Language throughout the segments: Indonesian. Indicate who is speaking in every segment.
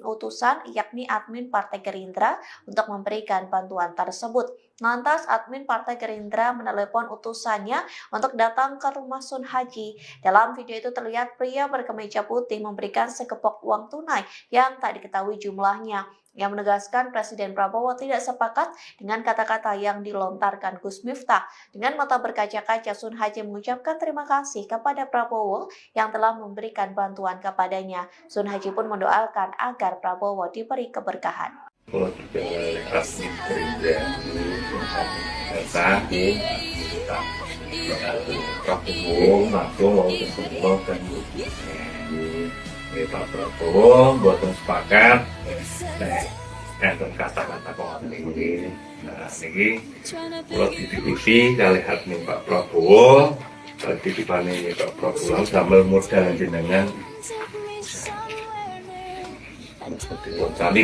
Speaker 1: utusan yakni admin Partai Gerindra untuk memberikan bantuan tersebut. Lantas admin Partai Gerindra menelepon utusannya untuk datang ke rumah Sun Haji. Dalam video itu terlihat pria berkemeja putih memberikan sekepok uang tunai yang tak diketahui jumlahnya. Yang menegaskan Presiden Prabowo tidak sepakat dengan kata-kata yang dilontarkan Gus Miftah. Dengan mata berkaca-kaca, Sun Haji mengucapkan terima kasih kepada Prabowo yang telah memberikan bantuan kepadanya. Sun Haji pun mendoakan agar Prabowo diberi keberkahan.
Speaker 2: Pak Prabowo buatan sepakat kata-kata kawan ini kalau dititipi kali hati Pak Prabowo titipane Pak Prabowo sambil modal jenengan tadi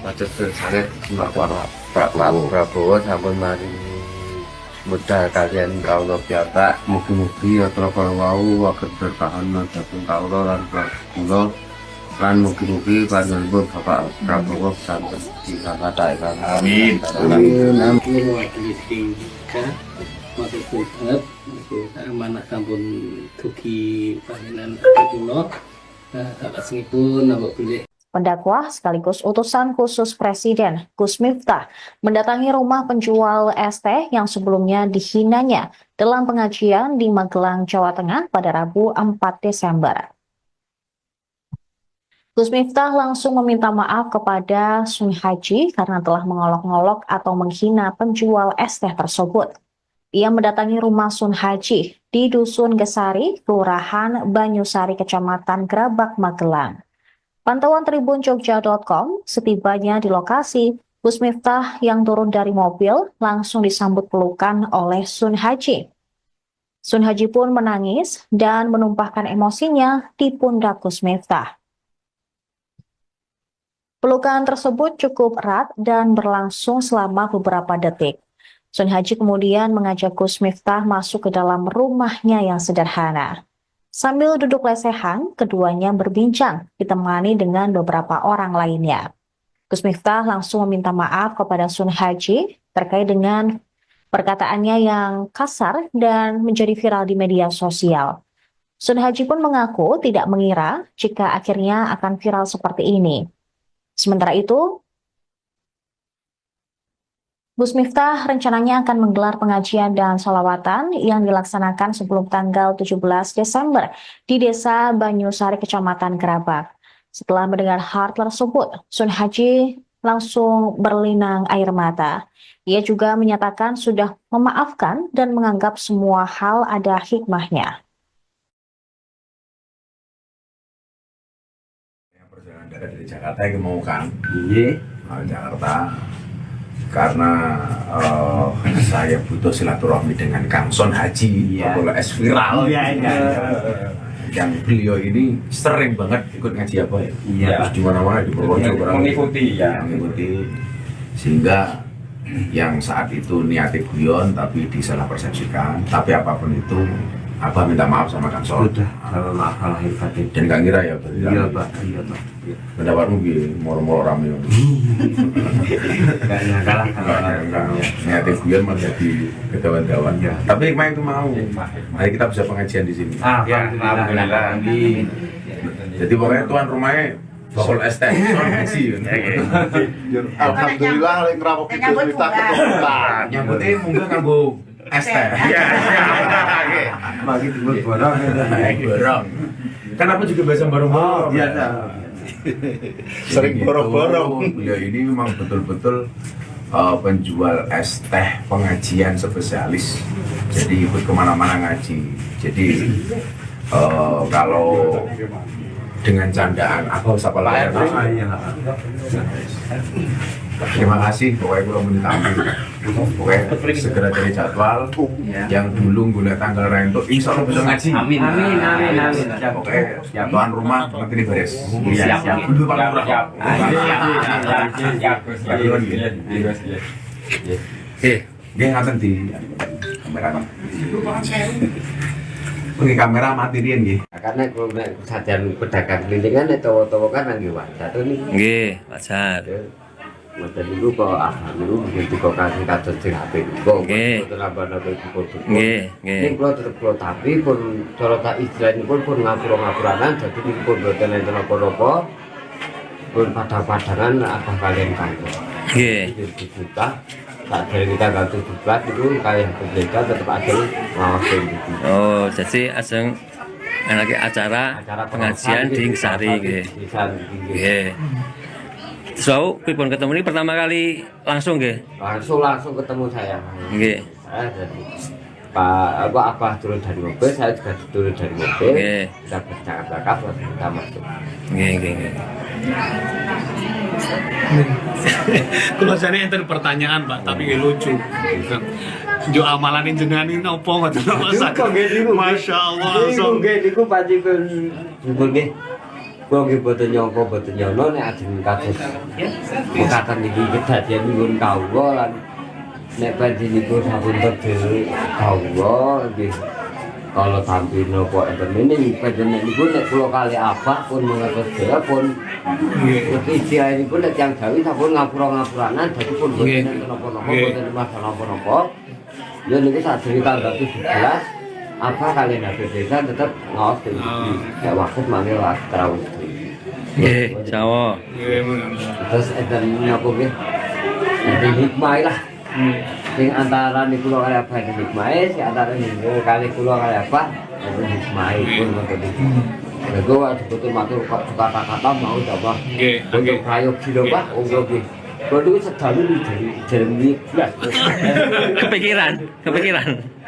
Speaker 2: macet saya Pak Prabowo sambil mari modal kalian kaulo piyambak mugi-mugi ya kalau wau agar bertahan dhateng kaulo lan kula lan mugi-mugi panjenengan Bapak Prabowo sampun dikatakan amin amin
Speaker 3: amanah sampun dugi panjenengan kula salajengipun nambah bilih.
Speaker 1: Pendakwah sekaligus utusan khusus Presiden Gus Miftah mendatangi rumah penjual es teh yang sebelumnya dihinanya dalam pengajian di Magelang, Jawa Tengah pada Rabu 4 Desember. Gus Miftah langsung meminta maaf kepada Sun Haji karena telah mengolok-ngolok atau menghina penjual es teh tersebut. Ia mendatangi rumah Sun Haji di Dusun Gesari, Kelurahan Banyusari, Kecamatan Grabak, Magelang. Pantauan Tribun Jogja.com, setibanya di lokasi, Gus Miftah yang turun dari mobil langsung disambut pelukan oleh Sun Haji. Sun Haji pun menangis dan menumpahkan emosinya di pundak Gus Miftah. Pelukan tersebut cukup erat dan berlangsung selama beberapa detik. Sun Haji kemudian mengajak Gus Miftah masuk ke dalam rumahnya yang sederhana. Sambil duduk lesehan, keduanya berbincang, ditemani dengan beberapa orang lainnya. Gus Miftah langsung meminta maaf kepada Sun Haji terkait dengan perkataannya yang kasar dan menjadi viral di media sosial. Sun Haji pun mengaku tidak mengira jika akhirnya akan viral seperti ini. Sementara itu, Gus Miftah rencananya akan menggelar pengajian dan sholawatan yang dilaksanakan sebelum tanggal 17 Desember di Desa Banyusari, Kecamatan Grabak. Setelah mendengar hal tersebut, Sun Haji langsung berlinang air mata. Ia juga menyatakan sudah memaafkan dan menganggap semua hal ada hikmahnya.
Speaker 2: Perjalanan dari Jakarta yang mau kan? Iya, Jakarta. Karena saya butuh silaturahmi dengan Kang Sun Haji, kalau es viral, yang beliau ini sering banget ikut ngaji apa ya, terus di mana-mana di Purworejo mengikuti, sehingga yang saat itu niatnya guyon tapi disalah persepsikan, tapi apapun itu Abah minta maaf sama Kang Sun.
Speaker 3: Sudah, maaf lahir batin.
Speaker 2: Dan gak ngira ya,
Speaker 3: iya Pak.
Speaker 2: Pendapatmu gini, moro-moro rame.
Speaker 3: Gak nyangka lah kalau
Speaker 2: niatnya guyon malah jadi kedawan-dawan. Tapi hikmah itu mau. Mari kita bisa pengajian di sini.
Speaker 3: Alhamdulillah.
Speaker 2: Jadi pokoknya tuan rumahnya bakul es teh, Sun Haji.
Speaker 4: Alhamdulillah lagi ngerampok itu kita keturunan.
Speaker 2: Nyambutnya mungkin nganggo es teh. Iya.
Speaker 3: Bagi timbul borong.
Speaker 2: Borong. Kan aku juga biasa borong-borong.
Speaker 4: Biasa. Sering borong-borong.
Speaker 2: Beliau ini memang betul-betul penjual es teh pengajian spesialis. Jadi ikut kemana-mana ngaji. Jadi kalau dengan candaan aku siapa lagi? Terima kasih, pokoknya gue mau ditampil. Pokoknya segera dari jadwal yang dulu gue lihat tanggal rento, insya Allah bisa ngaji.
Speaker 3: Amin.
Speaker 2: Pokoknya tuan rumah nanti ini beres.
Speaker 3: Siap.
Speaker 2: Dulu Pak Lurah. Dia ngatain di kamera.
Speaker 3: Pakai kamera mati riyen nggih.
Speaker 2: Karena kalau nek sajian pedagang kelilingan tawa-tawa kan nggih wajar to niki.
Speaker 5: Nggih, wajar.
Speaker 2: Mboten niku kok niku begitu kok kasih kados sing HP kok.
Speaker 5: Nggih.
Speaker 2: Mboten nambah-nambah ibu.
Speaker 5: Nggih, nggih.
Speaker 2: Ning kula tetep kula tapi pun cara tak istilahipun pun ngapura-ngapuranan dadi niku pun mboten enten apa-apa. Pun padha-padangan apa kalian kantor.
Speaker 5: Nggih.
Speaker 2: Juta tak dari kita ganti bulat itu kayak berbeda tetap ada ngawasin gitu.
Speaker 5: Oh, jadi aseng lagi acara pengajian di Sari nggih. Nggih. So, pripun ketemu ini pertama kali langsung nggih?
Speaker 2: Langsung ketemu saya.
Speaker 5: Nggih.
Speaker 2: Saya jadi Pak turun dari mobil, saya juga turun dari mobil.
Speaker 5: Nggih.
Speaker 2: Kita bercakap-cakap lalu kita masuk.
Speaker 5: Nggih, nggih, nggih.
Speaker 6: Kalau saya enten pertanyaan Pak, tapi nggak lucu. Jo amalan jenengan ini nopo ngoten Pak? Masya Allah langsung.
Speaker 2: Niku panci pun nggih. Kula nggih boten nyangka boten nyono nek ajeng kados. Mekaten niki kedadian nyuwun kawula lan nek panci niku sampun terjadi kawula nggih. Kalau tampil nopo enten ini panjenengan niku nek kula kali apa pun mengatur dhewe pun istilah niku nek yang Jawi sampun ngapura-ngapuranan dadi pun boten napa-napa boten masalah napa-napa. Ya niku sak cerita tanggal 17 apa kalian ada desa tetap ngawas ya waktu manggil terawih.
Speaker 5: Nggih, sawo.
Speaker 2: Terus enten napa nggih? Enten hikmah lah. Sing antara niku kula kali apa hikmah, sing antara niku kali kula kali apa enten hikmah pun ngoten iki. Lha waktu betul matur kok kata-kata mau coba.
Speaker 6: Nggih,
Speaker 2: Untuk prayogi lho Pak, nggih. Kalau itu sedalu dari Jeremy belas.
Speaker 5: Kepikiran.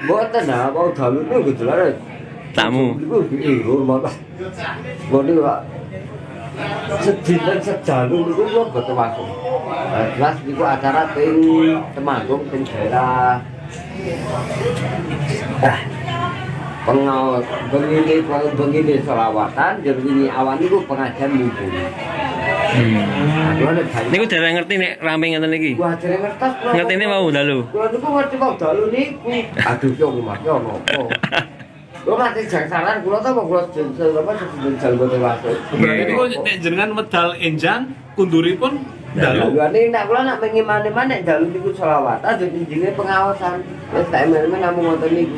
Speaker 2: Mboten nah, mau dalu itu gitu lah.
Speaker 5: Tamu.
Speaker 2: Iku rumah Pak. Mboten Pak. Sedina sedalu niku kula boten masuk. Jelas niku acara teng Temanggung teng daerah begini selawatan, jadi awan niku pengajian minggu.
Speaker 5: Niku dereng ngerti nek rame ngeten iki.
Speaker 2: Wah, dereng ngertos kula.
Speaker 5: Ngertine mau dalu.
Speaker 2: Kula niku ngerti mau dalu niku. Aduh yo ngomake ono apa. Kula mati jangsalan kula ta kula jensel apa jensel boten masuk.
Speaker 6: Berarti niku nek jenengan medal enjang kunduripun dalu.
Speaker 2: Lha nek kula nak mengimani-imani nek dalu niku selawatan jadi jenenge pengawasan. Wis tak emen-emen namung ngoten niku.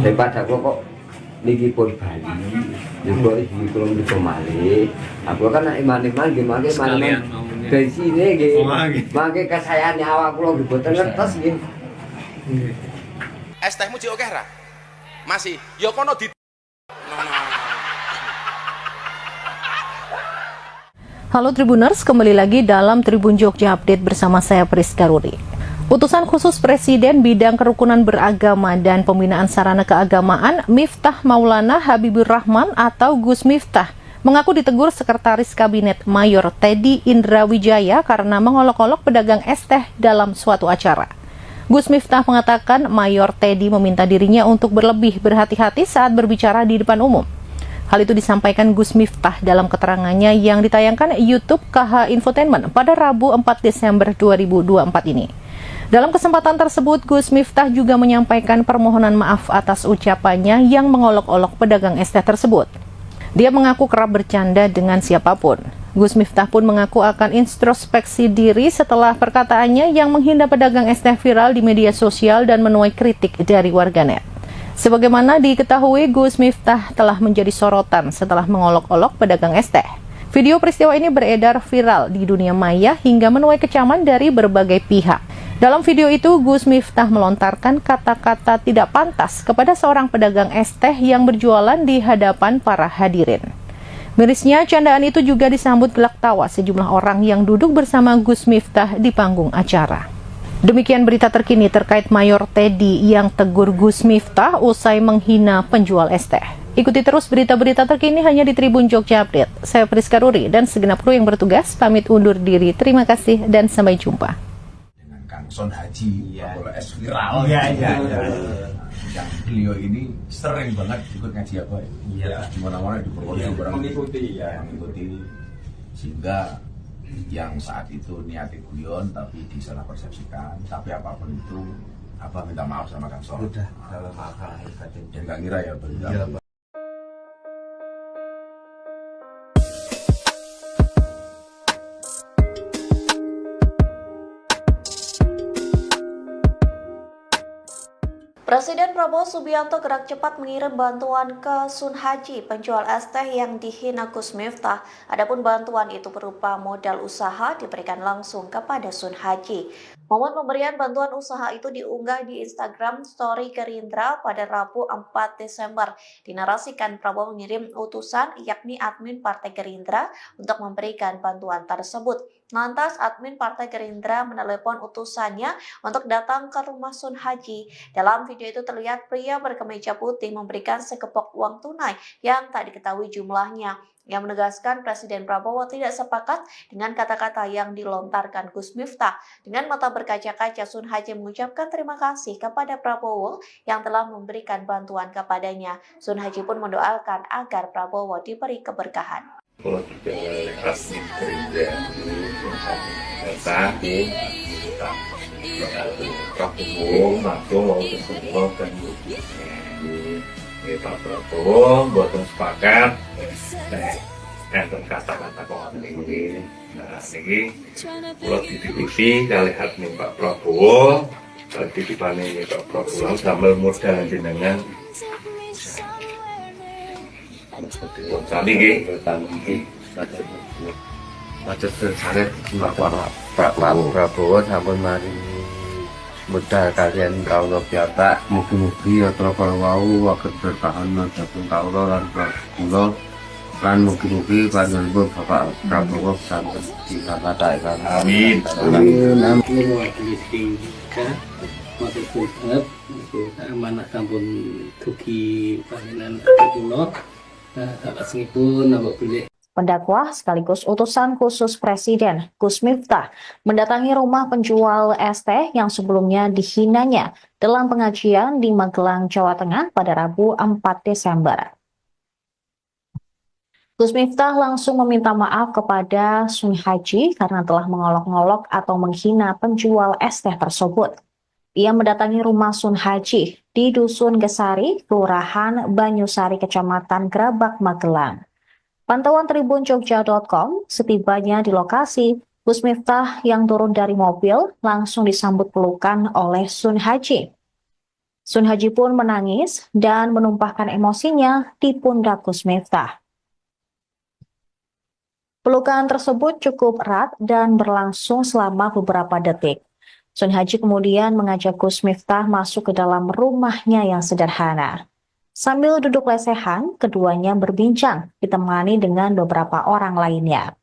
Speaker 2: Daripada kok niki pun Bali, juga iki kula niku malih. Aku kan nek iman-iman nggih mangke
Speaker 6: Sekalian
Speaker 2: dari sini nggih.
Speaker 6: Oh, nggih.
Speaker 2: Mangke kesayane awak kula nggih boten ngertos nggih.
Speaker 7: Es tehmu jek akeh ra? Masih. Ya kono di
Speaker 8: Halo Tribuners, kembali lagi dalam Tribun Jogja Update bersama saya Priska Ruri. Utusan khusus Presiden bidang kerukunan beragama dan pembinaan sarana keagamaan Miftah Maulana Habibur Rahman atau Gus Miftah mengaku ditegur Sekretaris Kabinet Mayor Teddy Indra Wijaya karena mengolok-olok pedagang es teh dalam suatu acara. Gus Miftah mengatakan Mayor Teddy meminta dirinya untuk berlebih berhati-hati saat berbicara di depan umum. Hal itu disampaikan Gus Miftah dalam keterangannya yang ditayangkan YouTube KH Infotainment pada Rabu 4 Desember 2024 ini. Dalam kesempatan tersebut, Gus Miftah juga menyampaikan permohonan maaf atas ucapannya yang mengolok-olok pedagang es teh tersebut. Dia mengaku kerap bercanda dengan siapapun. Gus Miftah pun mengaku akan introspeksi diri setelah perkataannya yang menghina pedagang es teh viral di media sosial dan menuai kritik dari warganet. Sebagaimana diketahui, Gus Miftah telah menjadi sorotan setelah mengolok-olok pedagang es teh. Video peristiwa ini beredar viral di dunia maya hingga menuai kecaman dari berbagai pihak. Dalam video itu, Gus Miftah melontarkan kata-kata tidak pantas kepada seorang pedagang es teh yang berjualan di hadapan para hadirin. Mirisnya, candaan itu juga disambut gelak tawa sejumlah orang yang duduk bersama Gus Miftah di panggung acara. Demikian berita terkini terkait Mayor Teddy yang tegur Gus Miftah usai menghina penjual es teh. Ikuti terus berita-berita terkini hanya di Tribun Jogja Update. Saya Priska Ruri dan segenap kru yang bertugas pamit undur diri. Terima kasih dan sampai jumpa.
Speaker 9: Dengan Kang Son Haji, kalau es viral, yang beliau ini sering banget ikut ngaji apa ya? Iya. Di mana-mana di Purworejo mengikuti, sehingga yang saat itu niatnya guyon tapi disalah persepsikan. Tapi apapun itu Abah minta maaf sama Kang Sol.
Speaker 2: Udah, kalau masalah batin.
Speaker 9: Dan nggak ngira ya beliau.
Speaker 1: Presiden Prabowo Subianto gerak cepat mengirim bantuan ke Sun Haji, penjual es teh yang dihina Gus Miftah. Adapun bantuan itu berupa modal usaha diberikan langsung kepada Sun Haji. Momen pemberian bantuan usaha itu diunggah di Instagram Story Gerindra pada Rabu 4 Desember. Dinarasikan Prabowo mengirim utusan yakni admin Partai Gerindra untuk memberikan bantuan tersebut. Lantas admin Partai Gerindra menelepon utusannya untuk datang ke rumah Sun Haji. Dalam video itu terlihat pria berkemeja putih memberikan sekepok uang tunai yang tak diketahui jumlahnya. Yang menegaskan Presiden Prabowo tidak sepakat dengan kata-kata yang dilontarkan Gus Miftah. Dengan mata berkaca-kaca, Sun Haji mengucapkan terima kasih kepada Prabowo yang telah memberikan bantuan kepadanya. Sun Haji pun mendoakan agar Prabowo diberi keberkahan.
Speaker 2: Kalau tidak oleh asli kerja saat ini Prabowo mau semua dan Pak Prabowo buatan sepakat enten kata-kata kok ini kalau dititipi kali admin Pak Prabowo titipannya Pak Prabowo sambil modal jenengan tadi macet sangat Pak Prabowo sampun mari modal kalian kaulo piyambak mugi-mugi atra kala wau saged bertahan dhateng kaulo lan kula lan mugi-mugi panjenengan Bapak Prabowo sampun dikatakan amin.
Speaker 6: Amin. Mewakili tingkat matur suwun amanah sampun dugi panjenengan kula. Salajengipun napa bilih
Speaker 8: Pendakwah sekaligus utusan khusus Presiden Gus Miftah mendatangi rumah penjual es teh yang sebelumnya dihinanya dalam pengajian di Magelang, Jawa Tengah pada Rabu 4 Desember. Gus Miftah langsung meminta maaf kepada Sun Haji karena telah mengolok-ngolok atau menghina penjual es teh tersebut. Ia mendatangi rumah Sun Haji di Dusun Gesari, Kelurahan Banyusari, Kecamatan Grabak, Magelang. Pantauan tribunjogja.com, setibanya di lokasi, Gus Miftah yang turun dari mobil langsung disambut pelukan oleh Sun Haji. Sun Haji pun menangis dan menumpahkan emosinya di pundak Gus Miftah. Pelukan tersebut cukup erat dan berlangsung selama beberapa detik. Sun Haji kemudian mengajak Gus Miftah masuk ke dalam rumahnya yang sederhana. Sambil duduk lesehan, keduanya berbincang, ditemani dengan beberapa orang lainnya.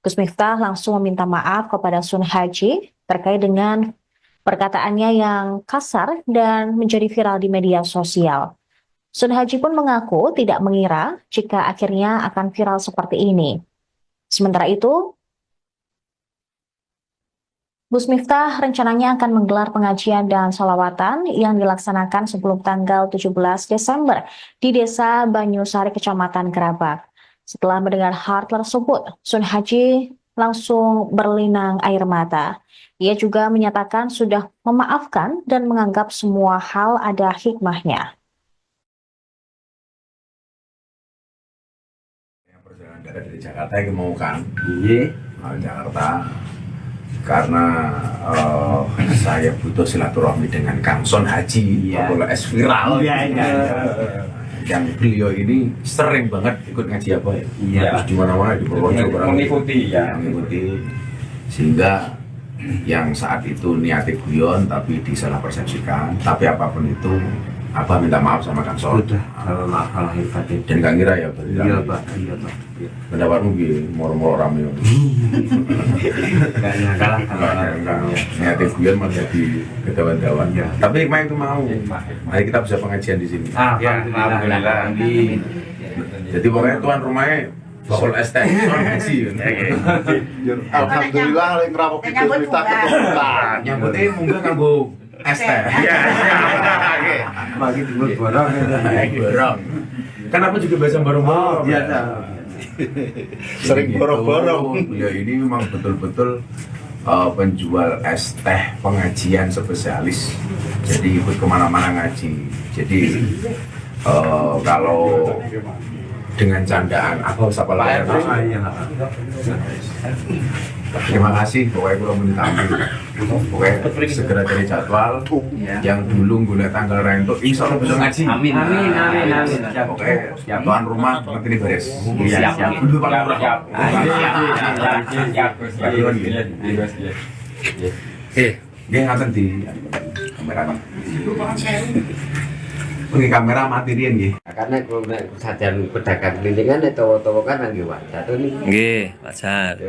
Speaker 8: Gus Miftah langsung meminta maaf kepada Sun Haji terkait dengan perkataannya yang kasar dan menjadi viral di media sosial. Sun Haji pun mengaku tidak mengira jika akhirnya akan viral seperti ini. Sementara itu, Gus Miftah rencananya akan menggelar pengajian dan sholawatan yang dilaksanakan sebelum tanggal 17 Desember di Desa Banyusari, Kecamatan Grabak. Setelah mendengar hal tersebut, Sun Haji langsung berlinang air mata. Ia juga menyatakan sudah memaafkan dan menganggap semua hal ada hikmahnya.
Speaker 9: Perjalanan darat dari Jakarta yang mau kan? Iya, Jakarta. Karena saya butuh silaturahmi dengan Kang Sun Haji, kalau es viral, yang beliau ini sering banget ikut ngaji apa ya, terus di mana-mana di Purworejo mengikuti, sehingga yang saat itu niatnya guyon tapi disalah persepsikan, tapi apapun itu Abah minta maaf sama Kang Sol.
Speaker 2: Udah, kalau masalah batin.
Speaker 9: Dan gak ngira ya,
Speaker 2: iya Pak.
Speaker 9: Pendapatmu gini, moro-moro rame.
Speaker 2: Gak nyangka lah kalau
Speaker 9: niatnya guyon malah jadi kedawan-dawan. Tapi hikmah itu mau. Mari kita bisa pengajian di sini.
Speaker 3: Alhamdulillah.
Speaker 9: Jadi pokoknya tuan rumahnya bakul es teh, soal haji.
Speaker 4: Alhamdulillah yang ngerampok itu kita keturunan.
Speaker 9: Nyambutnya mungkin nganggo es teh.
Speaker 2: Iya, bagi timur borong.
Speaker 9: Borong. Kan aku juga biasa borong-borong.
Speaker 2: Biasa.
Speaker 4: Sering borong-borong.
Speaker 9: Beliau ini memang betul-betul penjual es teh pengajian spesialis jadi ikut kemana-mana ngaji. Jadi kalau dengan candaan apa siapa lagi? Terima kasih, pokoknya kalau minta pokoknya segera cari jadwal yang dulu gue tanggal rentuk insya Allah bisa ngaji.
Speaker 2: Amin.
Speaker 9: Pokoknya tuan rumah ngerti ini beres.
Speaker 2: Siap.
Speaker 9: Dulu Pak Lurah. Dia ngaten di kamera. Ini kamera mati dia nggih.
Speaker 2: Karena kalau kesadaran pedagang kelilingan itu kan nggih wajar to niki.
Speaker 5: Nggih, wajar.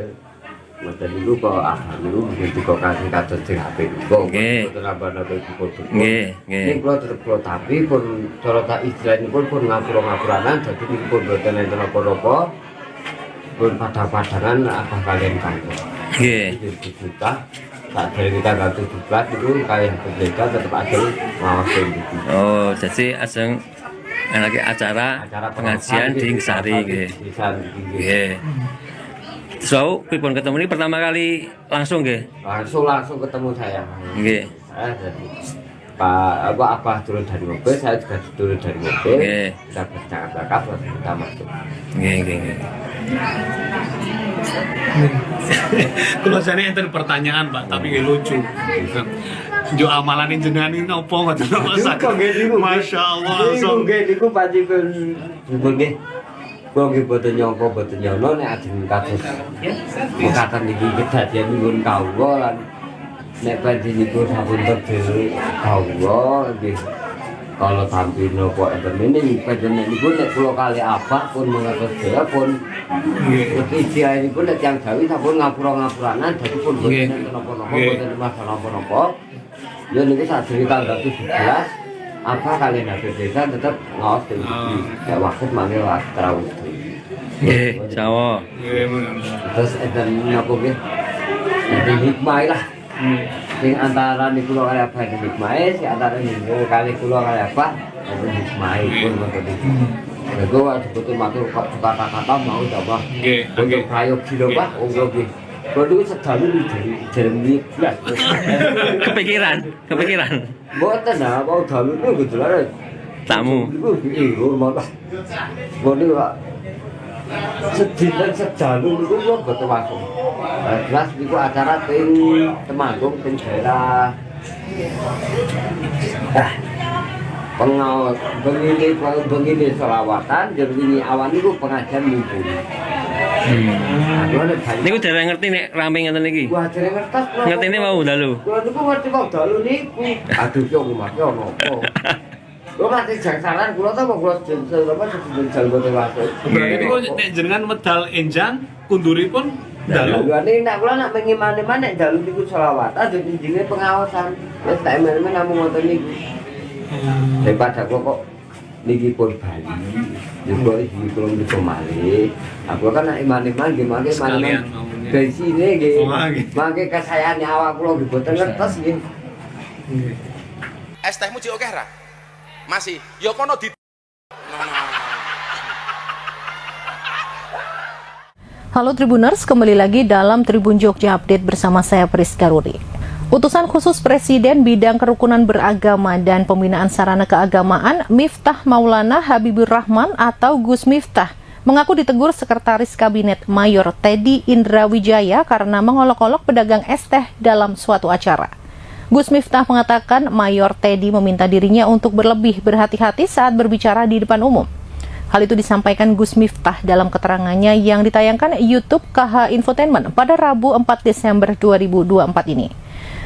Speaker 2: Mboten niku kok niku begitu kok kasih kados sing HP kok.
Speaker 5: Nggih.
Speaker 2: Mboten nambah-nambah dipun.
Speaker 5: Nggih.
Speaker 2: Ini kalau tetap kalau tapi pun cara tak istilahnya pun ngapura-ngapuranan jadi ini pun boten enten apa-apa pun padang-padangan apa kalian kantor.
Speaker 5: Nggih.
Speaker 2: Juta tak dari kita ganti 17 itu kalian berbeda tetap ada ngawasin gitu.
Speaker 5: Oh, jadi aseng lagi acara pengajian di Sari nggih. Nggih. So, pripun ketemu ini pertama kali langsung nggih?
Speaker 2: Langsung ketemu saya.
Speaker 5: Nggih.
Speaker 2: Jadi Pak Abah turun dari mobil, saya juga turun dari mobil.
Speaker 5: Nggih.
Speaker 2: Kita bercakap-cakap terus kita masuk.
Speaker 5: Nggih.
Speaker 6: Kalau saya enten pertanyaan Pak, tapi nggak lucu. Jo amalan jenengan ini opo ngoten masak. Masya Allah langsung.
Speaker 2: Niku panci pun nggih. Kula nggih boten nyangka boten nyono nek ajeng kados. Mekaten niki kedadian nyuwun kawula lan nek panci niku sampun terjadi kawula nggih. Kalau tampil nopo enten ini panjenengan niku nek kula kali apa pun mengatur daya pun istilah niku nek tiyang Jawi sampun ngapura-ngapuranan dadi pun boten napa-napa boten masalah napa-napa. Ya niku sadurunge tanggal 17 apa kalian habis desa tetap ngawas dari kayak waktu manggil terawih.
Speaker 5: Nggih, sawo.
Speaker 2: Terus enten napa nggih? Enten hikmah lah. Sing antara niku kali apa hikmah, sing antara niku kali kula kali apa enten hikmah pun ngoten iki. Nego waktu betul matur kata-kata mau coba. Untuk prayogi lho Pak, nggih. Kalau dulu sedalu dari Jeremy belas.
Speaker 5: Kepikiran.
Speaker 2: Boten nah, mau dalu itu gitu lah.
Speaker 5: Tamu.
Speaker 2: Iku malah. Boten Pak. Sedina sedalu niku kok boten masuk. Jelas niku acara teng Temanggung teng daerah. Pengawas begini selawatan jadi awan niku pengajian minggu.
Speaker 5: Niku dereng ngerti nek rame ngeten iki.
Speaker 2: Wah, dereng ngertos.
Speaker 5: Ngertine mau dalu.
Speaker 2: Kula niku ngerti mau dalu niku. Aduh yo ngomake ono apa. Kula mati jangsalan kula ta kula jengkel apa jengkel boten masuk.
Speaker 6: Berarti niku nek jenengan medal enjang kunduripun dalu.
Speaker 2: Lha nek kula nak mengimani-imani nek dalu niku selawatan dadi jenenge pengawasan. Wis tak emen-emen namung ngoten niku. Daripada kok niki pun Bali. Juga iki kula niku malih. Aku kan nek iman-iman nggih mangke malah dari sini nggih. Mangke kesayangan awak kula nggih boten ngertos nggih.
Speaker 7: Es tehmu jek akeh ra? Masih. Ya kono di
Speaker 8: Halo Tribuners, kembali lagi dalam Tribun Jogja Update bersama saya Priska Rudi. Utusan khusus Presiden bidang kerukunan beragama dan pembinaan sarana keagamaan Miftah Maulana Habibur Rahman atau Gus Miftah mengaku ditegur Sekretaris Kabinet Mayor Teddy Indra Wijaya karena mengolok-olok pedagang es teh dalam suatu acara. Gus Miftah mengatakan Mayor Teddy meminta dirinya untuk berlebih berhati-hati saat berbicara di depan umum. Hal itu disampaikan Gus Miftah dalam keterangannya yang ditayangkan YouTube KH Infotainment pada Rabu 4 Desember 2024 ini.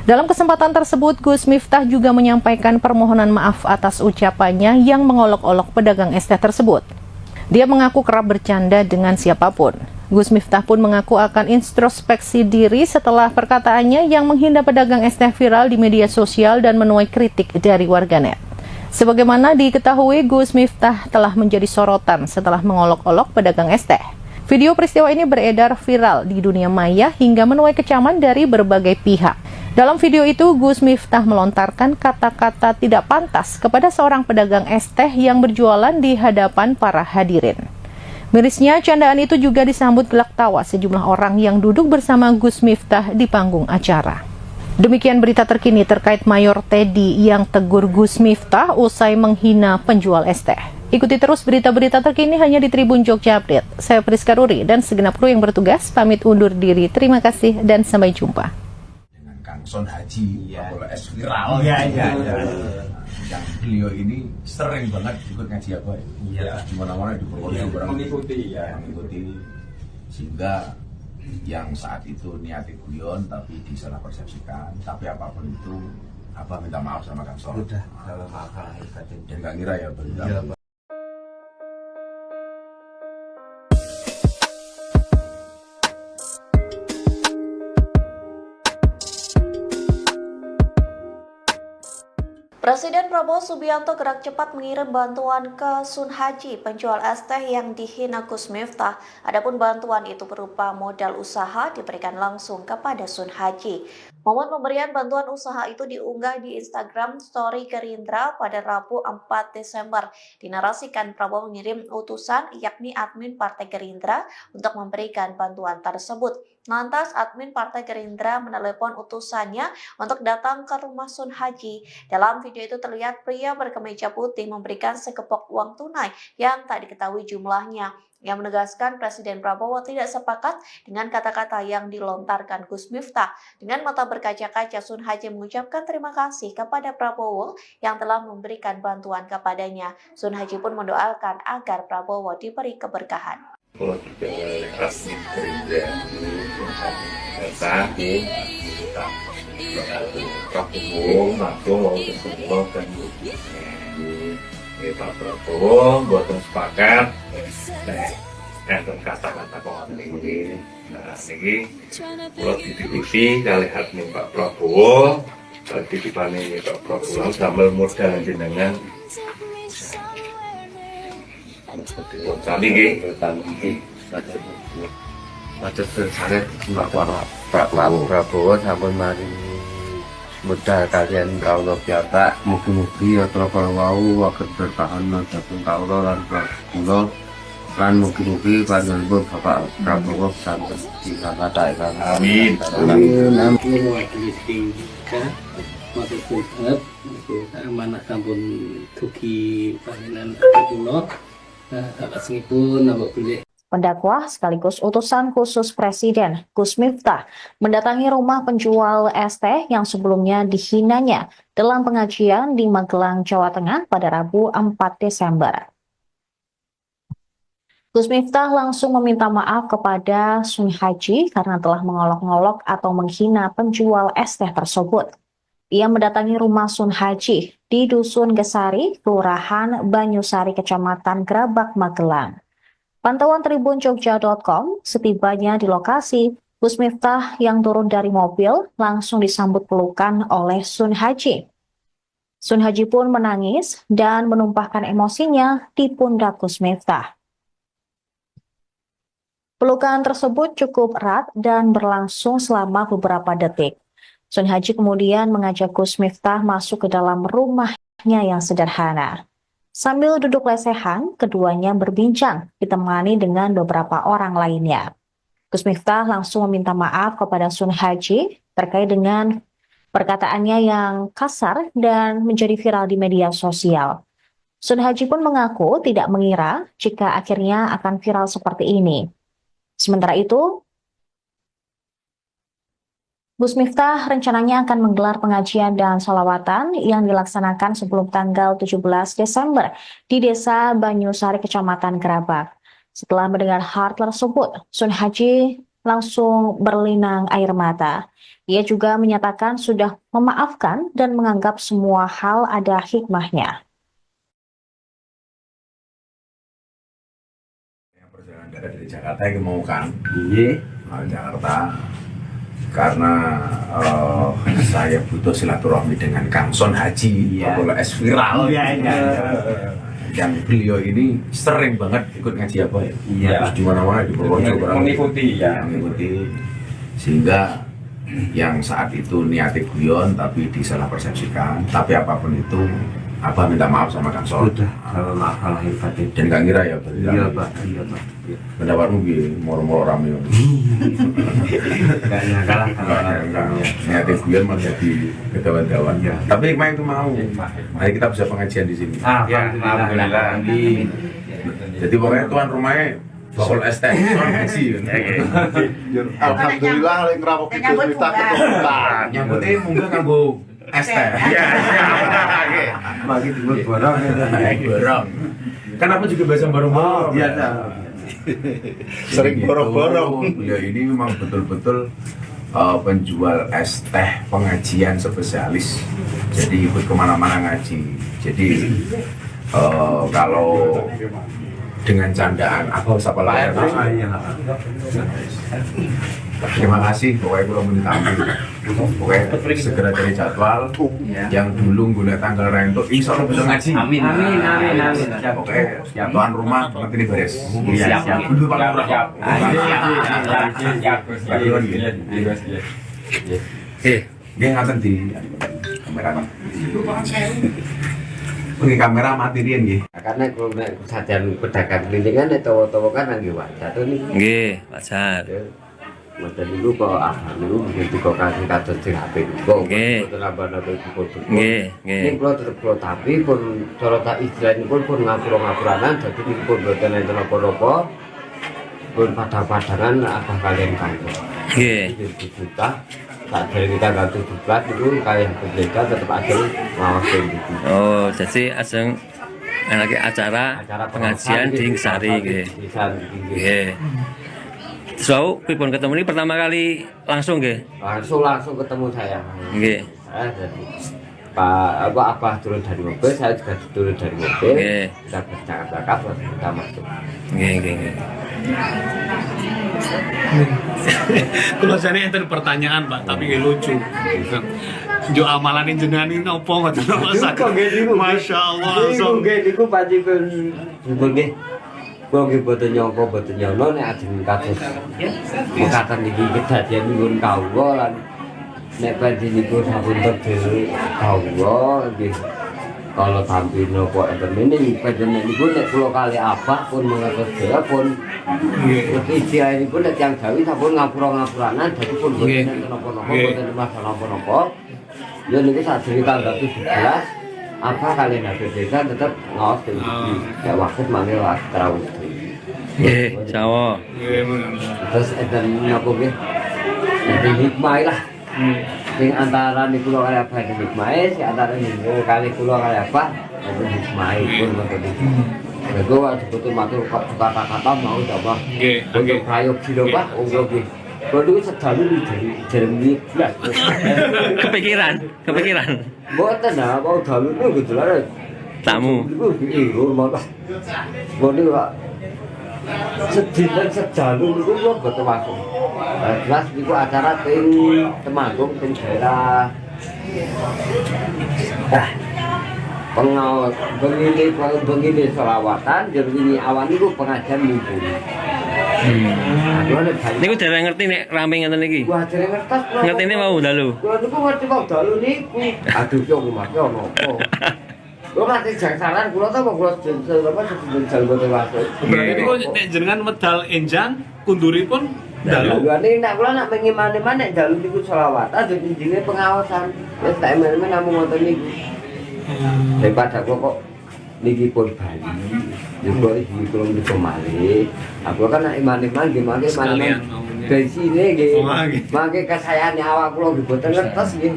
Speaker 8: Dalam kesempatan tersebut, Gus Miftah juga menyampaikan permohonan maaf atas ucapannya yang mengolok-olok pedagang es teh tersebut. Dia mengaku kerap bercanda dengan siapapun. Gus Miftah pun mengaku akan introspeksi diri setelah perkataannya yang menghina pedagang es teh viral di media sosial dan menuai kritik dari warganet. Sebagaimana diketahui, Gus Miftah telah menjadi sorotan setelah mengolok-olok pedagang es teh. Video peristiwa ini beredar viral di dunia maya hingga menuai kecaman dari berbagai pihak. Dalam video itu, Gus Miftah melontarkan kata-kata tidak pantas kepada seorang pedagang es teh yang berjualan di hadapan para hadirin. Mirisnya, candaan itu juga disambut gelak tawa sejumlah orang yang duduk bersama Gus Miftah di panggung acara. Demikian berita terkini terkait Mayor Teddy yang tegur Gus Miftah usai menghina penjual es teh. Ikuti terus berita-berita terkini hanya di Tribun Jogja Update. Saya Priska Ruri dan segenap kru yang bertugas pamit undur diri. Terima kasih dan sampai jumpa.
Speaker 9: Dengan Kangson Haji, bola es viral. Yang beliau ini sering banget ikut ngaji apa ya? Iya. Di mana-mana di Purworejo mengikuti, sehingga yang saat itu niatnya guyon tapi disalah persepsikan. Tapi apapun itu, Abah minta maaf sama Kangson.
Speaker 2: Sudah, kalau masalah itu
Speaker 9: Dan nggak ngira ya berita.
Speaker 1: Presiden Prabowo Subianto gerak cepat mengirim bantuan ke Sun Haji, penjual es teh yang dihina Gus Miftah. Adapun bantuan itu berupa modal usaha diberikan langsung kepada Sun Haji. Momen pemberian bantuan usaha itu diunggah di Instagram Story Gerindra pada Rabu 4 Desember. Dinarasikan Prabowo mengirim utusan yakni admin Partai Gerindra untuk memberikan bantuan tersebut. Lantas admin Partai Gerindra menelepon utusannya untuk datang ke rumah Sun Haji. Dalam video itu terlihat pria berkemeja putih memberikan segepok uang tunai yang tak diketahui jumlahnya. Yang menegaskan Presiden Prabowo tidak sepakat dengan kata-kata yang dilontarkan Gus Miftah. Dengan mata berkaca-kaca, Sun Haji mengucapkan terima kasih kepada Prabowo yang telah memberikan bantuan kepadanya. Sun Haji pun mendoakan agar Prabowo diberi keberkahan.
Speaker 2: Pak Prabowo buatan sepakat untuk kata-kata pengen ini. Nah, ini kalau dititipi kali admin Pak Prabowo, titipan ini Pak Prabowo sambil modal jenengan. Tapi macet sangat Pak Prabowo sampai mari modal kalian kaulo piata mugi-mugi atra kalau akan bertahan dhateng kaulo lan kula lan mugi-mugi panjenengan Bapak Prabowo sampai dikatakan amin.
Speaker 10: Amanah sampun dugi panjenengan kula salajengipun napa bilih
Speaker 1: Pendakwah sekaligus utusan khusus Presiden Gus Miftah mendatangi rumah penjual es teh yang sebelumnya dihinanya dalam pengajian di Magelang, Jawa Tengah pada Rabu 4 Desember. Gus Miftah langsung meminta maaf kepada Sun Haji karena telah mengolok-ngolok atau menghina penjual es teh tersebut. Ia mendatangi rumah Sun Haji di Dusun Gesari, Kelurahan Banyusari, Kecamatan Grabak, Magelang. Pantauan tribunjogja.com, setibanya di lokasi, Gus Miftah yang turun dari mobil langsung disambut pelukan oleh Sun Haji. Sun Haji pun menangis dan menumpahkan emosinya di pundak Gus Miftah. Pelukan tersebut cukup erat dan berlangsung selama beberapa detik. Sun Haji kemudian mengajak Gus Miftah masuk ke dalam rumahnya yang sederhana. Sambil duduk lesehan, keduanya berbincang, ditemani dengan beberapa orang lainnya. Gus Miftah langsung meminta maaf kepada Sun Haji terkait dengan perkataannya yang kasar dan menjadi viral di media sosial. Sun Haji pun mengaku tidak mengira jika akhirnya akan viral seperti ini. Sementara itu, Gus Miftah rencananya akan menggelar pengajian dan sholawatan yang dilaksanakan sebelum tanggal 17 Desember di Desa Banyusari, Kecamatan Grabak. Setelah mendengar hal tersebut, Sun Haji langsung berlinang air mata. Ia juga menyatakan sudah memaafkan dan menganggap semua hal ada hikmahnya.
Speaker 9: Perjalanan dari Jakarta ke mau kan? Iya, Jakarta. Karena saya butuh silaturahmi dengan Kangson Haji, bola es viral. Yang beliau ini sering banget ikut ngaji apa ya? Terus di mana-mana di Purworejo mengikuti, sehingga yang saat itu niatnya guyon tapi disalah persepsikan. Tapi apapun itu, Abah minta maaf sama Kamson.
Speaker 2: Sudah, kalau maaf lahir batin.
Speaker 9: Dan gak ngira ya berarti.
Speaker 2: Iya Pak, iya Pak.
Speaker 9: Pendapatmu piye? Moro-moro rame.
Speaker 2: Gak nyangka lah kalau
Speaker 9: Niatnya Guyon malah jadi kegawan-gawan.
Speaker 2: Iya.
Speaker 9: Tapi hikmah itu mau. Mari kita bisa pengajian di sini.
Speaker 2: Alhamdulillah.
Speaker 9: Jadi pokoknya tuan rumahnya bakul es teh, soal haji.
Speaker 4: Alhamdulillah lek ngrawoki Gus Miftah keturunan.
Speaker 9: Nyambutnya munggah nganggo es teh.
Speaker 3: Iya, siap.
Speaker 2: Bagi timur borong.
Speaker 9: Borong. Kan aku juga biasa borong-borong.
Speaker 2: Iya,
Speaker 4: Sering borong-borong.
Speaker 9: Ya ini memang betul-betul penjual es teh pengajian spesialis. Jadi ikut kemana-mana ngaji. Jadi kalau dengan candaan apa siapa lahir. Terima kasih, pokoknya kalau mau ditampil. Pokoknya segera cari jadwal. Yang dulu guna tanggal rento, insya Allah bisa ngaji.
Speaker 2: Amin.
Speaker 9: Pokoknya tuan rumah ngerti ini beres.
Speaker 2: Siap.
Speaker 9: Dulu paling murah. Dia ngatain di kamera. Pakai kamera mati dia nih.
Speaker 2: Karena kalau kesadaran pedagang kelintingan itu kan lagi wajar tuh nih.
Speaker 5: Nggih, wajar.
Speaker 2: Modal dulu kok dulu begitu kok kasih kados sing HP kok.
Speaker 5: Nggih.
Speaker 2: Nambah-nambah foto.
Speaker 5: Nggih, nggih.
Speaker 2: Ini kalau tetap kalau tapi pun cara tak istilahnya pun ngapura-ngapuranan jadi ini pun boten enten apa-apa. Pun pada-padangan apa kalian kantor.
Speaker 5: Nggih.
Speaker 2: Juta tak dari kita ganti 17 itu kalian berbeda tetap ada ngawasin gitu.
Speaker 5: Oh, jadi ajeng anake acara pengajian di Sari nggih. Nggih. So, pripun ketemu ini pertama kali langsung nggih?
Speaker 2: Langsung ketemu saya.
Speaker 5: Nggih.
Speaker 2: Jadi Pak Abah turun dari mobil, saya juga turun dari mobil.
Speaker 5: Nggih.
Speaker 2: Kita bercakap-cakap, kita masuk.
Speaker 5: Nggih.
Speaker 6: Kalau saya enten pertanyaan Pak, tapi nggak lucu. Jo amalan jenengan ini opo ngoten Mas? Masya Allah.
Speaker 2: Iku nggih niku panjenengan nggih. Kula nggih boten nyangka boten nyono nek ajeng kados mekaten iki kedadian nyuwun kawula lan nek panjenengan niku sampun terdiri kawula nggih. Kalau tampil nopo enten ini panjenengan niku nek kula kali Abah pun mengertos dhewe pun istilah ini pun nek tiyang Jawi sampun ngapura-ngapuranan dadi pun boten napa-napa boten masalah napa-napa. Ya niku sadurunge tanggal 17 apa kalian ada desa tetap ngawas di kayak waktu manggil terawih.
Speaker 5: Nggih, sawo.
Speaker 2: Terus enten napa nggih? Enten hikmah lah. Sing antara niku kula kali apa hikmah, si antara niku kali kula kali apa enten hikmah pun ngoten iki. Lego betul matur kata-kata mau coba.
Speaker 6: Nggih,
Speaker 2: Untuk prayogi lho Pak, nggih. Kalau sedalu dari Jeremy belas.
Speaker 5: Kepikiran.
Speaker 2: Mboten nah, mau dalu itu gitu lah.
Speaker 5: Tamu.
Speaker 2: Iku rumah. Bodoh Pak. Sedina sedalu itu kok betul masuk. Jelas itu acara tim Temanggung tim daerah. Pengawas begini selawatan, jadi ini awan itu pengajian minggu.
Speaker 5: Niku dereng ngerti nek rame ngeten iki.
Speaker 2: Wah, dereng ngertos.
Speaker 5: Ngertine mau dalu.
Speaker 2: Kula niku ngerti mau dalu niku. Aduh yo rumahke ono apa. Kula mati jangsalan kula ta kula apa sedang boten masuk.
Speaker 6: Berarti niku nek jenengan medal enjang kunduripun dalu.
Speaker 2: Lha nek nek kula nak pengen mane-mane nek dalu niku selawatan dadi jenenge pengawasan. Wis tak emen-emen namung ngoten niku. Daripada kok niki pun Bali. Juga iki kula niku malih. Aku kan nek iman-iman gimana
Speaker 6: Sekalian
Speaker 2: dari sini nggih. Mangke kesayane awak kula nggih boten ngertos nggih.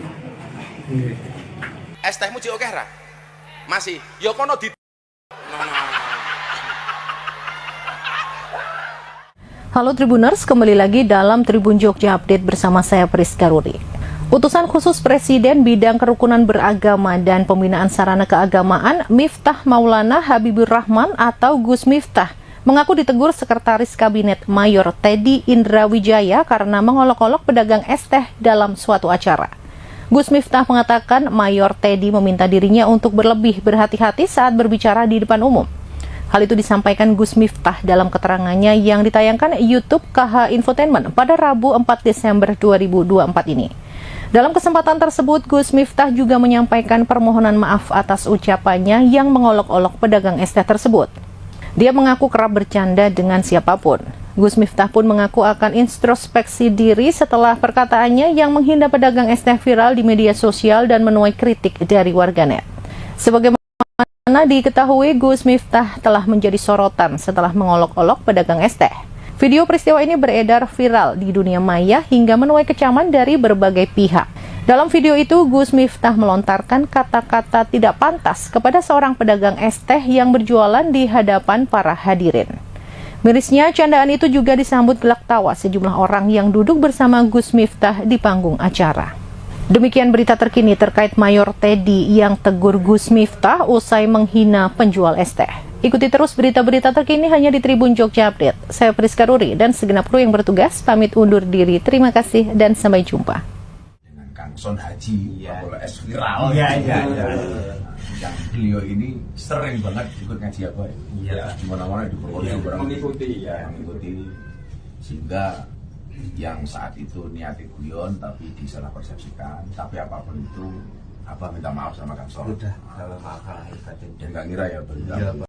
Speaker 7: Es tehmu cik oke ra? Masih. Ya kono di
Speaker 8: Halo Tribuners, kembali lagi dalam Tribun Jogja Update bersama saya Priska Rudi. Utusan khusus Presiden bidang kerukunan beragama dan pembinaan sarana keagamaan Miftah Maulana Habibur Rahman atau Gus Miftah mengaku ditegur Sekretaris Kabinet Mayor Teddy Indrawijaya karena mengolok-olok pedagang es teh dalam suatu acara. Gus Miftah mengatakan Mayor Teddy meminta dirinya untuk berlebih berhati-hati saat berbicara di depan umum. Hal itu disampaikan Gus Miftah dalam keterangannya yang ditayangkan YouTube KH Infotainment pada Rabu 4 Desember 2024 ini. Dalam kesempatan tersebut, Gus Miftah juga menyampaikan permohonan maaf atas ucapannya yang mengolok-olok pedagang es teh tersebut. Dia mengaku kerap bercanda dengan siapapun. Gus Miftah pun mengaku akan introspeksi diri setelah perkataannya yang menghina pedagang es teh viral di media sosial dan menuai kritik dari warganet. Sebagaimana diketahui, Gus Miftah telah menjadi sorotan setelah mengolok-olok pedagang es teh. Video peristiwa ini beredar viral di dunia maya hingga menuai kecaman dari berbagai pihak. Dalam video itu, Gus Miftah melontarkan kata-kata tidak pantas kepada seorang pedagang es teh yang berjualan di hadapan para hadirin. Mirisnya, candaan itu juga disambut gelak tawa sejumlah orang yang duduk bersama Gus Miftah di panggung acara. Demikian berita terkini terkait Mayor Teddy yang tegur Gus Miftah usai menghina penjual es teh. Ikuti terus berita-berita terkini hanya di Tribun Jogja Update. Saya Priska Ruri dan segenap kru yang bertugas pamit undur diri. Terima kasih dan sampai jumpa.
Speaker 9: Dengan Kangson Haji, bola es viral. Yang beliau ini sering banget ikut ngaji apa ya? Iya. Dimana-mana di Purworejo mengikuti, sehingga yang saat itu niatnya guyon tapi disalah persepsikan. Tapi apapun itu, apa minta maaf sama Kangson. Sudah dalam akal dan nggak ngira ya beliau.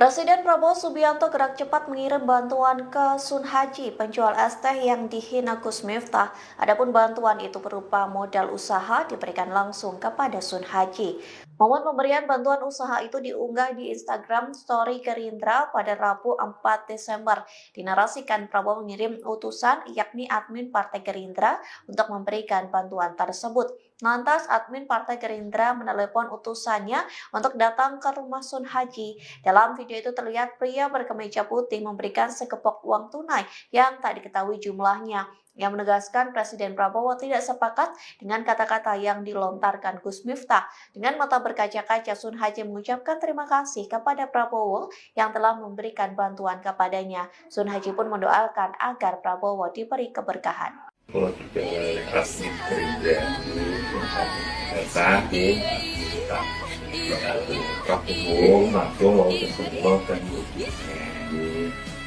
Speaker 1: Presiden Prabowo Subianto gerak cepat mengirim bantuan ke Sun Haji, penjual es teh yang dihina Gus Miftah. Adapun bantuan itu berupa modal usaha diberikan langsung kepada Sun Haji. Momen pemberian bantuan usaha itu diunggah di Instagram Story Gerindra pada Rabu 4 Desember. Dinarasikan Prabowo mengirim utusan yakni admin Partai Gerindra untuk memberikan bantuan tersebut. Lantas admin Partai Gerindra menelepon utusannya untuk datang ke rumah Sun Haji. Dalam video itu terlihat pria berkemeja putih memberikan sekepok uang tunai yang tak diketahui jumlahnya. Yang menegaskan Presiden Prabowo tidak sepakat dengan kata-kata yang dilontarkan Gus Miftah. Dengan mata berkaca-kaca, Sun Haji mengucapkan terima kasih kepada Prabowo yang telah memberikan bantuan kepadanya. Sun Haji pun mendoakan agar Prabowo diberi keberkahan.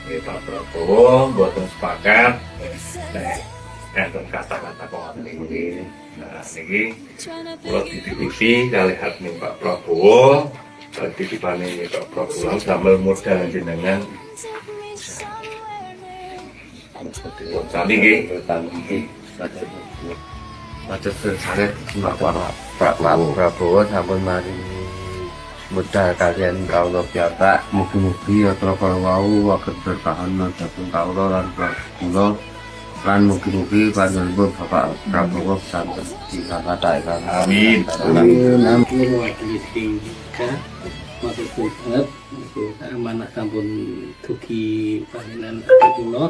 Speaker 2: Pak Prabowo buatan sepakat enten kata-kata pengen ini. Nah, ini kalau dititipi kali admin Pak Prabowo, titipane Pak Prabowo sambil modal jenengan. Tadi macet sangat Pak Prabowo sampai mari modal kalian kaulo piapa mugi-mugi atra kalau wau agar bertahan datang kaulo lan kula lan mugi-mugi panjenengan Bapak Prabowo sampai di Kanada kan. Amin.
Speaker 10: Mewakili tingkat maksud kuat amanah sampun dugi panjenengan kula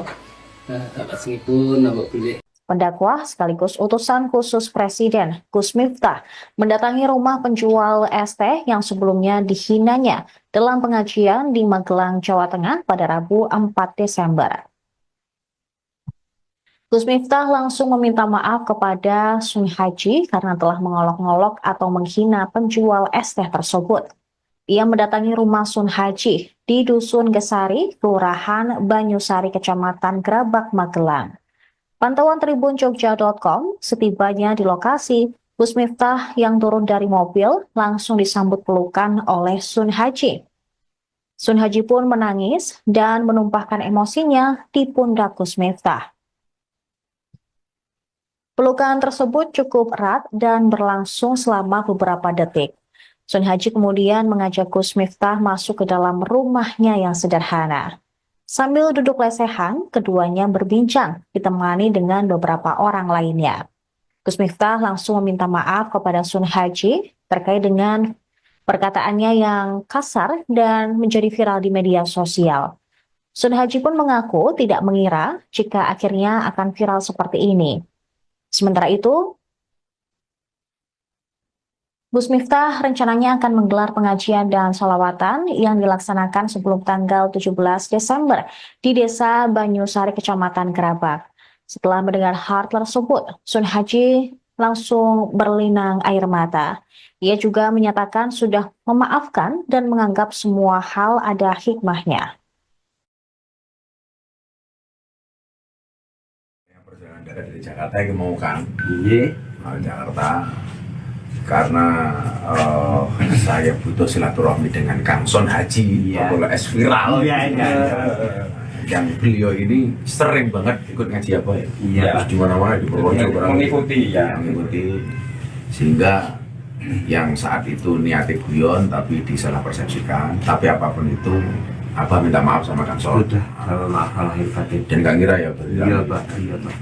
Speaker 10: salajengipun napa bilih
Speaker 1: Pendakwah sekaligus utusan khusus Presiden Gus Miftah mendatangi rumah penjual es teh yang sebelumnya dihinanya dalam pengajian di Magelang, Jawa Tengah pada Rabu 4 Desember. Gus Miftah langsung meminta maaf kepada Sun Haji karena telah mengolok-ngolok atau menghina penjual es teh tersebut. Ia mendatangi rumah Sun Haji di Dusun Gesari, Kelurahan Banyusari, Kecamatan Grabak, Magelang. Pantauan tribunjogja.com, setibanya di lokasi, Gus Miftah yang turun dari mobil langsung disambut pelukan oleh Sun Haji. Sun Haji pun menangis dan menumpahkan emosinya di pundak Gus Miftah. Pelukan tersebut cukup erat dan berlangsung selama beberapa detik. Sun Haji kemudian mengajak Gus Miftah masuk ke dalam rumahnya yang sederhana. Sambil duduk lesehan, keduanya berbincang, ditemani dengan beberapa orang lainnya. Gus Miftah langsung meminta maaf kepada Sun Haji terkait dengan perkataannya yang kasar dan menjadi viral di media sosial. Sun Haji pun mengaku tidak mengira jika akhirnya akan viral seperti ini. Sementara itu, Gus Miftah rencananya akan menggelar pengajian dan sholawatan yang dilaksanakan sebelum tanggal 17 Desember di Desa Banyusari, Kecamatan Grabak. Setelah mendengar hal tersebut, Sun Haji langsung berlinang air mata. Ia juga menyatakan sudah memaafkan dan menganggap semua hal ada hikmahnya.
Speaker 9: Perjalanan darat dari Jakarta yang mau kan? Iya, Jakarta. Karena saya butuh silaturahmi dengan Kangson Haji, Bapak S viral. Yang beliau ini sering banget ikut ngaji apa ya? Terus di mana-mana di Purworejo mengikuti, sehingga yang saat itu niatnya guyon tapi disalah persepsikan. Tapi apapun itu, Abah minta maaf sama Kangson.
Speaker 2: Sudah, kalau maaf lahir batin.
Speaker 9: Dan gak ngira ya, Pak?
Speaker 2: Iya, Pak. Iya, Pak.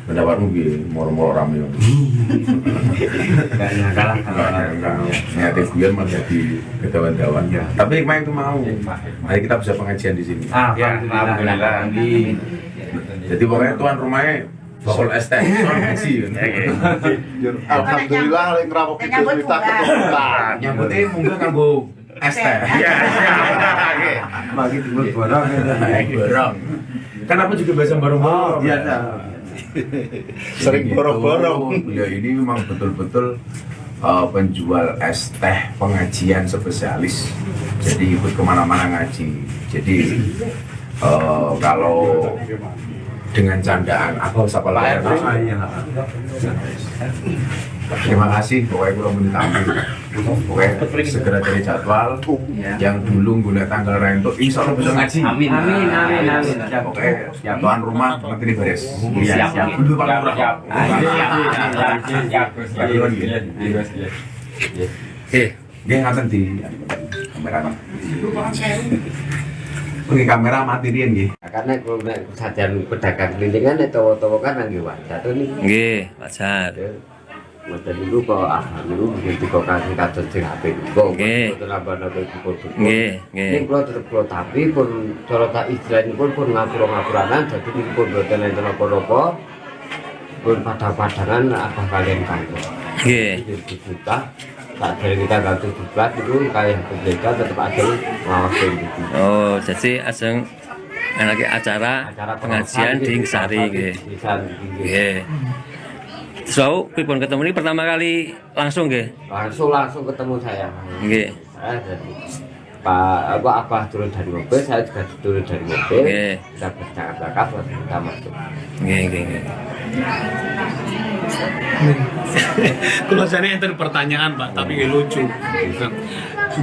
Speaker 9: Pendapatmu gini, moro-moro rame.
Speaker 2: Gak nyangka lah kalau
Speaker 9: niatnya guyon malah jadi kedawan-dawan. Tapi hikmah itu mau. Mari kita bisa pengajian di sini.
Speaker 2: Alhamdulillah.
Speaker 9: Jadi pokoknya tuan rumahnya bakal ST Haji.
Speaker 4: Alhamdulillah lek ngrawuh kita keturunan.
Speaker 9: Nyambutnya mungkin nganggo ST.
Speaker 2: Iya, bagi timbul borong.
Speaker 9: Borong. Kan aku juga biasa borong-borong.
Speaker 4: Biasa. Sering borong-borong.
Speaker 9: Beliau ini memang betul-betul penjual es teh pengajian spesialis. Jadi ikut kemana-mana ngaji. Jadi kalau dengan candaan apa siapa lain. Terima kasih, pokoknya gue mau ditampil. Pokoknya segera cari jadwal. Yang dulu guna tanggal rentuk, insya Allah bisa ngaji.
Speaker 2: Amin.
Speaker 9: Pokoknya tuan rumah nanti ini beres.
Speaker 2: Siap.
Speaker 9: Dulu paling murah. Dia ngaten di kamera. Oke, kamera mati dia nggih.
Speaker 2: Karena kalau sajian pedagang kelincingan itu kan nggih wajar tuh nih.
Speaker 5: Nggih, wajar.
Speaker 2: Mboten niku kok niku begitu kok kasih kados sing apik. Kok
Speaker 5: Nggih.
Speaker 2: mboten nambah-nambah cukup.
Speaker 5: Nggih, nggih.
Speaker 2: Ning kula tetep kula tapi pun cara tak istilahipun pun ngapura-ngapuranan dadi niku pun mboten enten apa-apa. Pun padha-padangan apa kalian kantor.
Speaker 5: Nggih.
Speaker 2: Dibuka tak dari kita ganti diklat itu kayak berbeda tetap ada ngawasin gitu.
Speaker 5: Oh, jadi aseng lagi acara pengajian di Sari nggih. Nggih. So, pripun ketemu ini pertama kali langsung nggih?
Speaker 2: Langsung ketemu saya.
Speaker 5: Nggih.
Speaker 2: Saya jadi Pak Abah turun dari mobil, saya juga turun dari mobil.
Speaker 5: Nggih.
Speaker 2: Kita bercakap-cakap lalu kita masuk.
Speaker 5: Nggih.
Speaker 6: Kalau saya enten pertanyaan Pak, tapi lucu.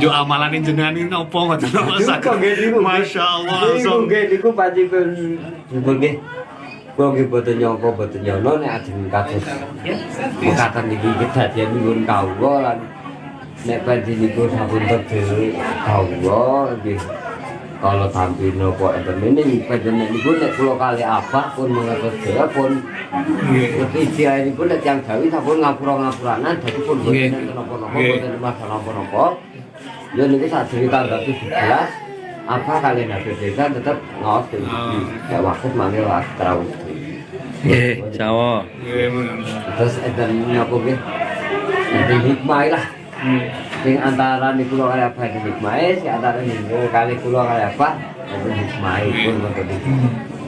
Speaker 6: Jo amalan jenengan ini opo ngoten Mas? Masya Allah.
Speaker 2: Niku nggih niku panjenengan nggih. Kula nggih boten nyangka boten nyono nek ajeng kados. Mekaten niki kedadian nyuwun kawula lan nek panjenengan niku sampun terdiri kawula nggih. Kalau tampil nopo enten ini panjenengan niku nek kula kali apa pun mengatur dhewe pun istilah niku nek yang gawe sampun ngapura-ngapuranan dadi pun boten napa-napa boten masalah napa-napa. Ya niku sadurunge tanggal 17 apa kalian habis desa tetap ngawas di ya waktu manggil terawih.
Speaker 5: Nggih, insyaallah.
Speaker 2: Terus enten napa nggih? Enten hikmah lah. Sing antara niku kali apa hikmah sing antara niku kali kula kali apa enten hikmah pun ngoten iki.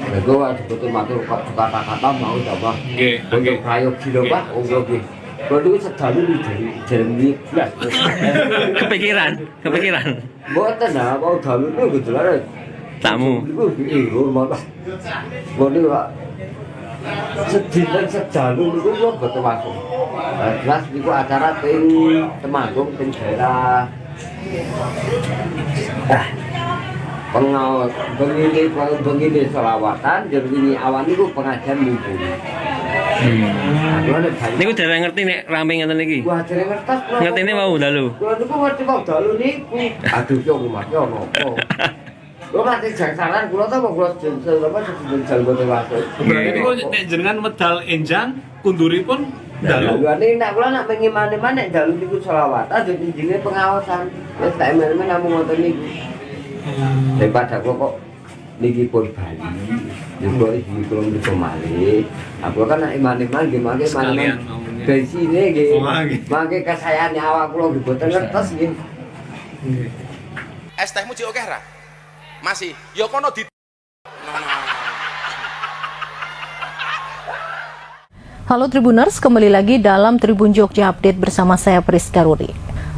Speaker 2: Nego betul matur kata-kata mau coba. Nggih. Kayu kilo Pak, nggih. Kalau sedalu dari belas.
Speaker 5: Kepikiran.
Speaker 2: Mboten nah, mau dalu itu gitu lah.
Speaker 5: Tamu.
Speaker 2: Iku malah. Boten Pak. Sedina sedalu niku kula boten masuk. Jelas niku acara teng Temanggung teng daerah. Pengawas begini selawatan jadi ini awan niku pengajian mumpuni.
Speaker 5: Niku dereng ngerti nek rame ngeten iki.
Speaker 2: Wah, dereng ngertos kula.
Speaker 5: Ngertine mau dalu.
Speaker 2: Kula niku ngerti mau dalu niku. Aduh yo rumahnya ono apa. Kula mati jangsaran kula ta kok kula apa jeng boten masuk.
Speaker 6: Berarti niku nek jenengan medal enjang kunduripun dalu.
Speaker 2: Lha nek kula nak mengimani-imani nek dalu niku selawatan jadi jenenge pengawasan. Wis tak emen-emen namung ngoten niku. Daripada kula kok niki pun Bali. Niku iki kula niku malih. Aku kan nek iman-iman gimana dari sini nggih. Mangke kesayane awak kula nggih boten ngertos nggih.
Speaker 7: Es tehmu cek akeh ra? Masih. Ya kono di
Speaker 8: Halo Tribuners, kembali lagi dalam Tribun Jogja Update bersama saya Priska Ruri.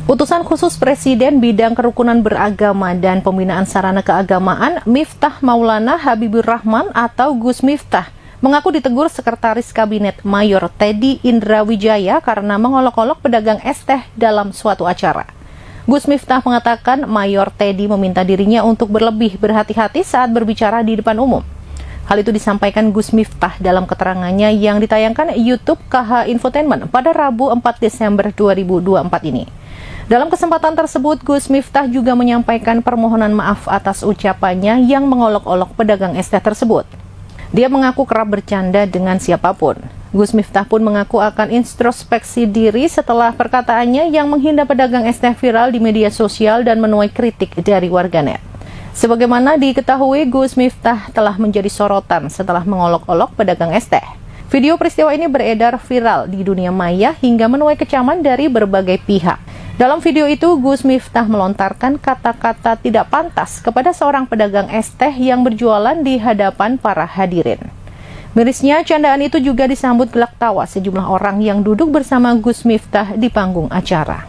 Speaker 8: Utusan khusus Presiden bidang kerukunan beragama dan pembinaan sarana keagamaan Miftah Maulana Habibur Rahman atau Gus Miftah mengaku ditegur Sekretaris Kabinet Mayor Teddy Indra Wijaya karena mengolok-olok pedagang es teh dalam suatu acara. Gus Miftah mengatakan Mayor Teddy meminta dirinya untuk berlebih berhati-hati saat berbicara di depan umum. Hal itu disampaikan Gus Miftah dalam keterangannya yang ditayangkan YouTube KH Infotainment pada Rabu 4 Desember 2024 ini. Dalam kesempatan tersebut, Gus Miftah juga menyampaikan permohonan maaf atas ucapannya yang mengolok-olok pedagang es teh tersebut. Dia mengaku kerap bercanda dengan siapapun. Gus Miftah pun mengaku akan introspeksi diri setelah perkataannya yang menghina pedagang es teh viral di media sosial dan menuai kritik dari warganet. Sebagaimana diketahui, Gus Miftah telah menjadi sorotan setelah mengolok-olok pedagang es teh. Video peristiwa ini beredar viral di dunia maya hingga menuai kecaman dari berbagai pihak. Dalam video itu, Gus Miftah melontarkan kata-kata tidak pantas kepada seorang pedagang es teh yang berjualan di hadapan para hadirin. Mirisnya, candaan itu juga disambut gelak tawa sejumlah orang yang duduk bersama Gus Miftah di panggung acara.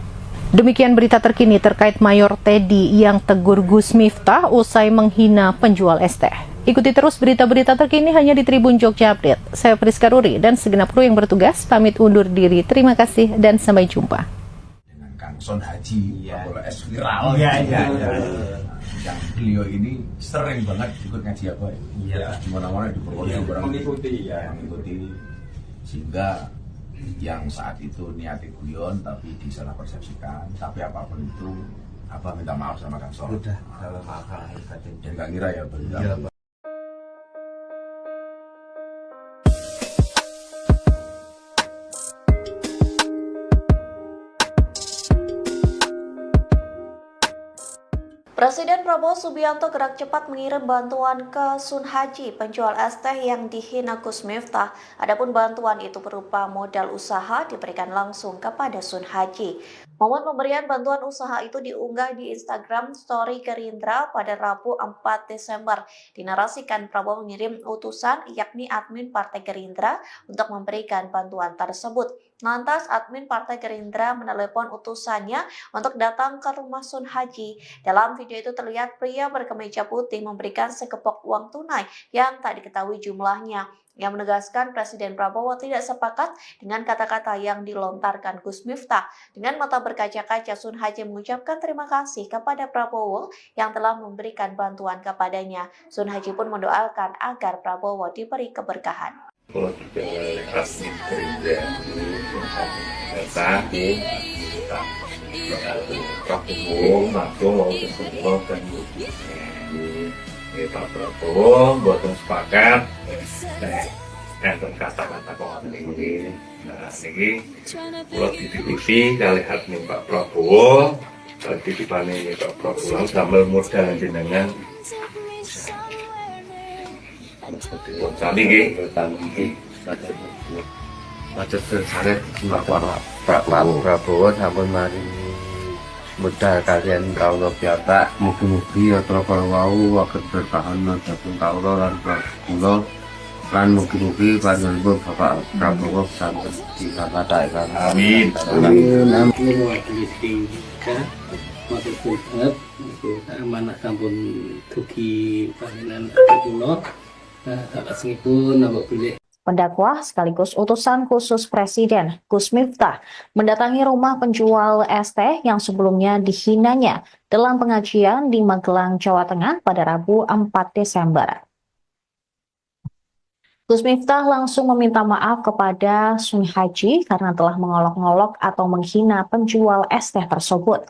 Speaker 8: Demikian berita terkini terkait Mayor Teddy yang tegur Gus Miftah usai menghina penjual es teh. Ikuti terus berita-berita terkini hanya di Tribun Jogja Update. Saya Priska Ruri dan segenap kru yang bertugas pamit undur diri. Terima kasih dan sampai jumpa.
Speaker 9: Dengan Kangson Haji, bola es viral. Yang beliau ini sering banget ikut ngaji apa ya? Iya. Dimana-mana di Purworejo mengikuti, sehingga yang saat itu niatnya guyon tapi disalah persepsikan, tapi apapun itu apa minta maaf sama Kang Sol. Udah dalam akal dan gak ngira ya beliau.
Speaker 1: Presiden Prabowo Subianto gerak cepat mengirim bantuan ke Sun Haji, penjual es teh yang dihina Gus Miftah. Adapun bantuan itu berupa modal usaha diberikan langsung kepada Sun Haji. Momen pemberian bantuan usaha itu diunggah di Instagram Story Gerindra pada Rabu 4 Desember. Dinarasikan Prabowo mengirim utusan yakni admin Partai Gerindra untuk memberikan bantuan tersebut. Lantas admin Partai Gerindra menelepon utusannya untuk datang ke rumah Sun Haji. Dalam video itu terlihat pria berkemeja putih memberikan sekepok uang tunai yang tak diketahui jumlahnya. Yang menegaskan Presiden Prabowo tidak sepakat dengan kata-kata yang dilontarkan Gus Miftah. Dengan mata berkaca-kaca, Sun Haji mengucapkan terima kasih kepada Prabowo yang telah memberikan bantuan kepadanya. Sun Haji pun mendoakan agar Prabowo diberi keberkahan.
Speaker 2: Kalau kita asli kerja sakit, Prabowo mau ketemu dan Pak Prabowo buatan sepakat enten kata-kata kok ini kalau dititipi kali hati Pak Prabowo kalau dititipane Pak Prabowo sambil modal jenengan tadi macet sangat Pak Prabowo sampun mari modal kalian kaulo piyambak mugi-mugi yatra kalawau waget berkahan dhateng kaulo lan kula lan mugi-mugi panjenengan Bapak Prabowo sampun dikathahkan. Amin.
Speaker 10: Amin. Wakil tingkat wakil putret amanah sampun dugi panjenengan kula salajengipun napa bilih
Speaker 1: Pendakwah sekaligus utusan khusus Presiden Gus Miftah mendatangi rumah penjual es teh yang sebelumnya dihinanya dalam pengajian di Magelang, Jawa Tengah pada Rabu 4 Desember. Gus Miftah langsung meminta maaf kepada Sun Haji karena telah mengolok-olok atau menghina penjual es teh tersebut.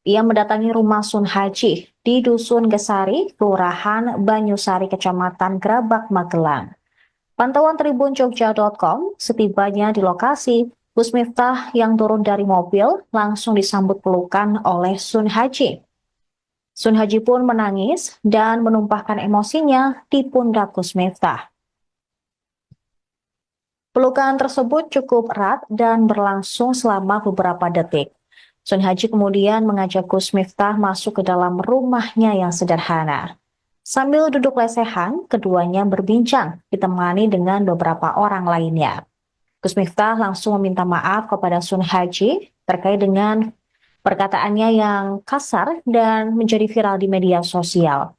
Speaker 1: Ia mendatangi rumah Sun Haji di Dusun Gesari, Kelurahan Banyusari, Kecamatan Grabak, Magelang. Pantauan tribunjogja.com, setibanya di lokasi, Gus Miftah yang turun dari mobil langsung disambut pelukan oleh Sun Haji. Sun Haji pun menangis dan menumpahkan emosinya di pundak Gus Miftah. Pelukan tersebut cukup erat dan berlangsung selama beberapa detik. Sun Haji kemudian mengajak Gus Miftah masuk ke dalam rumahnya yang sederhana. Sambil duduk lesehan, keduanya berbincang, ditemani dengan beberapa orang lainnya. Gus Miftah langsung meminta maaf kepada Sun Haji terkait dengan perkataannya yang kasar dan menjadi viral di media sosial.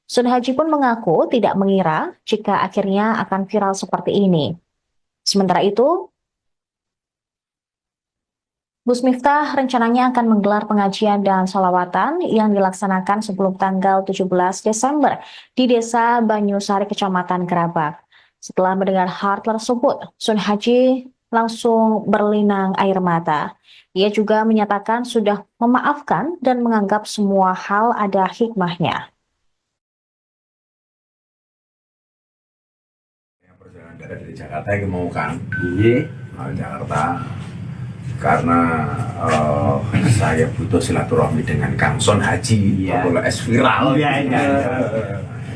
Speaker 1: Sun Haji pun mengaku tidak mengira jika akhirnya akan viral seperti ini. Sementara itu, Gus Miftah rencananya akan menggelar pengajian dan sholawatan yang dilaksanakan sebelum tanggal 17 Desember di Desa Banyusari, Kecamatan Gerabak. Setelah mendengar hal tersebut, Sun Haji langsung berlinang air mata. Ia juga menyatakan sudah memaafkan dan menganggap semua hal ada hikmahnya.
Speaker 9: Perjalanan darat dari Jakarta yang mau kan? Iya, Jakarta. Karena saya butuh silaturahmi dengan Kang Son Haji, Bapak S viral.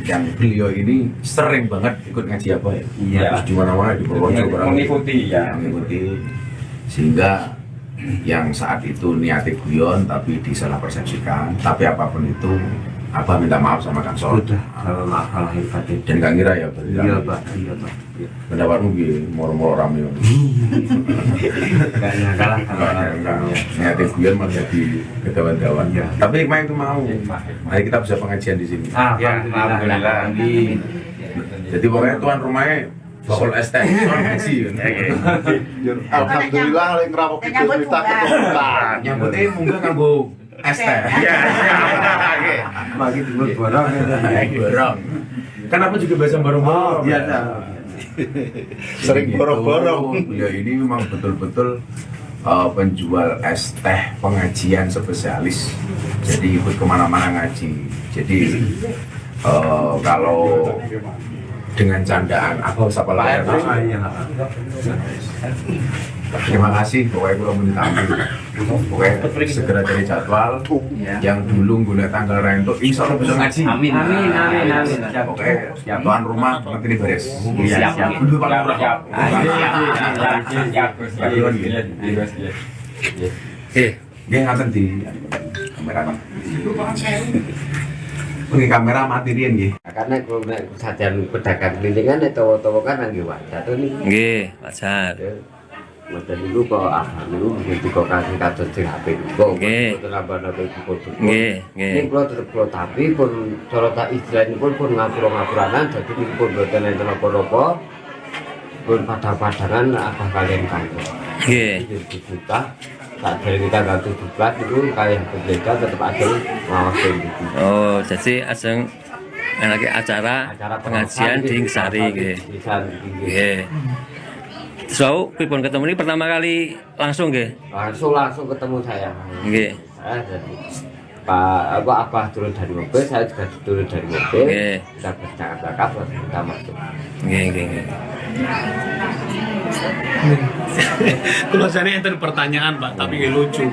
Speaker 9: Yang beliau ini sering banget ikut ngaji apa ya? Terus di mana-mana di Purworejo mengikuti. Sehingga yang saat itu niatnya guyon tapi disalah persepsikan. Tapi apapun itu, Abah minta maaf sama Kang Son.
Speaker 2: Sudah, maaf lahir batin.
Speaker 9: Dan gak ngira ya, Pak?
Speaker 2: Iya, Pak.
Speaker 9: Pendapatmu gini, moro-moro rame.
Speaker 2: Gak nyangka lah.
Speaker 9: Niatnya guyon malah jadi kegawan-gawan. Tapi hikmah itu mau. Mari kita bisa pengajian di sini.
Speaker 2: Alhamdulillah.
Speaker 9: Jadi pokoknya tuan rumahnya bakal es teh, soal haji.
Speaker 4: Alhamdulillah lek ngrawuh video kita keturunan.
Speaker 9: Nyambutnya munggah kanggo es teh.
Speaker 2: Bagi dulu borong.
Speaker 9: Borong. Kan aku juga biasa borong-borong.
Speaker 2: Biasa.
Speaker 4: Sering borong-borong.
Speaker 9: Ya ini memang betul-betul penjual es teh pengajian spesialis. Jadi ikut kemana-mana ngaji. Jadi kalau dengan candaan apa siapa layar terima kasih pokoknya kalau mau ditampil pokoknya segera cari jadwal yang dulu guna tanggal rento insya Allah bisa ngaji amin pokoknya tuan rumah nanti ini beres siap dulu paling murah dia ngatain di kamera pakai kamera mati rian nggih.
Speaker 2: Karena kalau kesadaran pedagang kelincingan tawa-tawa kan nggih wajar to niki.
Speaker 5: Nggih, wajar.
Speaker 2: Mboten niku kok niku begitu kok kasih kados sing HP niku.
Speaker 5: Nggih.
Speaker 2: Nambah-nambah foto.
Speaker 5: Nggih, nggih.
Speaker 2: Ning kula tetep kula tapi pun cara tak istilahipun pun ngapura-ngapuranan dadi niku pun mboten enten apa-apa. Pun padha-padhangan apa kalian kantor.
Speaker 5: Nggih.
Speaker 2: Jadi kita saat dari kita tanggal 17 itu kalian berbeda tetap ada ngawasin gitu.
Speaker 5: Oh, jadi ajeng lagi acara pengajian di Sari nggih. Nggih. So, pripun ketemu ini pertama kali langsung nggih?
Speaker 2: Langsung ketemu saya.
Speaker 5: Nggih.
Speaker 2: Saya jadi Pak Abah turun dari mobil, saya juga turun dari mobil.
Speaker 5: Nggih.
Speaker 2: Kita bercakap-cakap terus kita masuk.
Speaker 5: Nggih, nggih.
Speaker 6: Kalau saya enten pertanyaan Pak, tapi kayak lucu.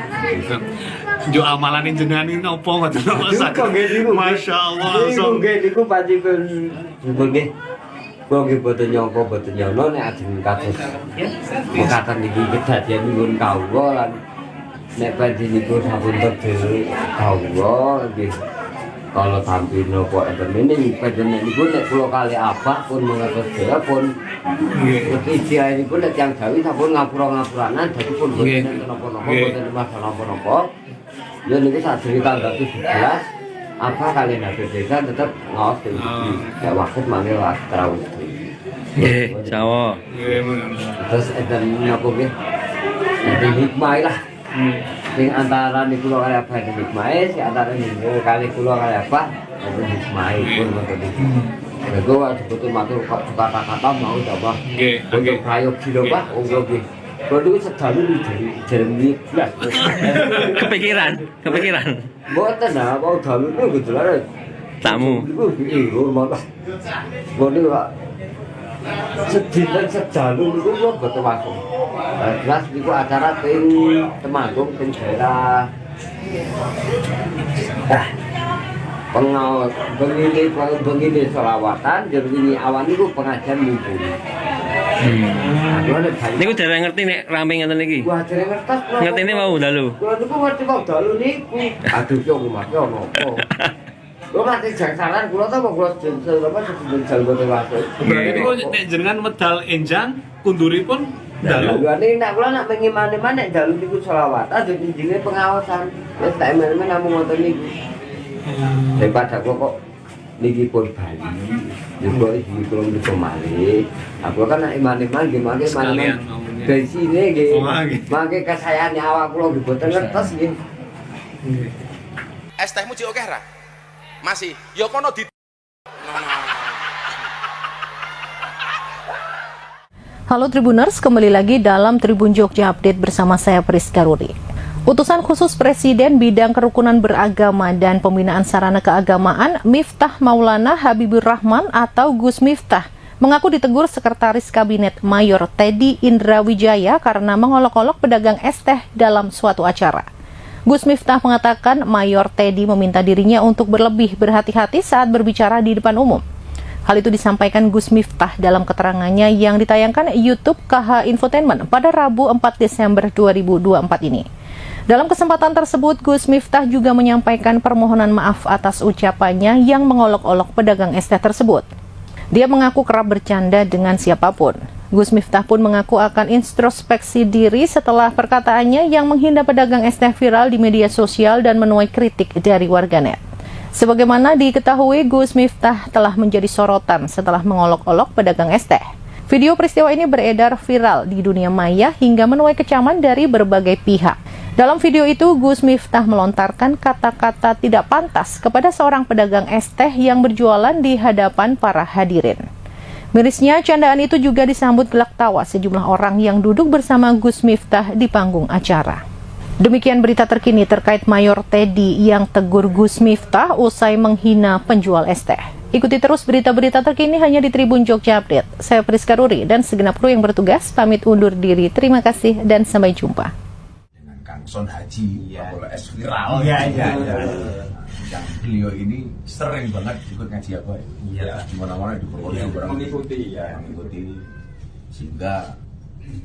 Speaker 6: Jo amalan jenengan ini opo ngoten Mas? Masya Allah.
Speaker 2: Niku nggih niku panjenengan nggih. Kula nggih boten nyangka boten nyono nek ajeng kados. Mekaten niki kedadian nyuwun kawula lan nek panjenengan niku sampun terdiri kawula nggih. Kalau tampil nopo enten ini panjenengan niku nek kula kali apa pun mengatur dhewe pun iki ini pun nek yang gawe sampun ngapura-ngapuranan dadi pun boten napa-napa boten masalah napa-napa. Ya niku sadurunge tanggal 17 apa kalian ada desa tetap ngawas iki. Ya waktu mangke tarawih.
Speaker 5: Nggih, sawo.
Speaker 2: Terus enten napa nggih? Enten hikmah lah. Sing antara niku kali apa hikmah si antara niku kali kula kali apa enten hikmah pun ngoten iki. Nego betul matur kata-kata mau coba.
Speaker 6: Nggih,
Speaker 2: Untuk prayogi lho Pak, nggih. Kalau sedalu dari Jeremy Blas.
Speaker 5: Kepikiran.
Speaker 2: Mboten nah, mau dalu itu gitu lah.
Speaker 5: Tamu.
Speaker 2: Iku hormat. Boten Pak. Sedina sedalu niku kula boten masuk. Blas niku acara teng Temanggung teng daerah pengawas begini selawatan jadi ini awan niku pengajian minggu.
Speaker 5: Niku dhewe ngerti nek rame ngeten iki.
Speaker 2: Wah, dhewe ngertos.
Speaker 5: Ngertine mau dalu.
Speaker 2: Kula niku ngerti mau dalu niku. Aduh yo ngomake ono apa. Kula mati jangsalan kula ta kok kula jeneng apa jeneng boten masuk.
Speaker 6: Berarti niku nek jenengan medal enjang kunduripun Dalu.
Speaker 2: Ini nak kula nak mengimani-mani dalu niku selawat. Ada jenenge pengawasan. Wis tak emen-emen namung ngoten niku. Daripada kok niki pun Bali. Niku iki kula niku malih. Aku kan nak iman-iman gimana
Speaker 6: Sekalian
Speaker 2: iman. Dari sini nggih.
Speaker 6: Oh, nggih.
Speaker 2: Mangke kesayangan awak kula nggih boten ngertos nggih.
Speaker 7: Es tehmu cik oke ra? Masih. Ya kono di
Speaker 8: Halo Tribuners, kembali lagi dalam Tribun Jogja Update bersama saya Priska Rudi. Utusan khusus Presiden bidang kerukunan beragama dan pembinaan sarana keagamaan Miftah Maulana Habibur Rahman atau Gus Miftah mengaku ditegur Sekretaris Kabinet Mayor Teddy Indra Wijaya karena mengolok-olok pedagang es teh dalam suatu acara. Gus Miftah mengatakan Mayor Teddy meminta dirinya untuk berlebih berhati-hati saat berbicara di depan umum. Hal itu disampaikan Gus Miftah dalam keterangannya yang ditayangkan YouTube KH Infotainment pada Rabu 4 Desember 2024 ini. Dalam kesempatan tersebut, Gus Miftah juga menyampaikan permohonan maaf atas ucapannya yang mengolok-olok pedagang es teh tersebut. Dia mengaku kerap bercanda dengan siapapun. Gus Miftah pun mengaku akan introspeksi diri setelah perkataannya yang menghina pedagang es teh viral di media sosial dan menuai kritik dari warganet. Sebagaimana diketahui, Gus Miftah telah menjadi sorotan setelah mengolok-olok pedagang es teh. Video peristiwa ini beredar viral di dunia maya hingga menuai kecaman dari berbagai pihak. Dalam video itu, Gus Miftah melontarkan kata-kata tidak pantas kepada seorang pedagang es teh yang berjualan di hadapan para hadirin. Mirisnya, candaan itu juga disambut gelak tawa sejumlah orang yang duduk bersama Gus Miftah di panggung acara. Demikian berita terkini terkait Mayor Teddy yang tegur Gus Miftah usai menghina penjual es teh. Ikuti terus berita-berita terkini hanya di Tribun Jogja Update. Saya Priska Ruri dan segenap kru yang bertugas pamit undur diri. Terima kasih dan sampai jumpa.
Speaker 9: Dengan Kangson Haji, Kapolda es viral. Yang beliau ini sering banget ikut ngaji apa ya? Iya. Dimana-mana di Purworejo mengikuti, sehingga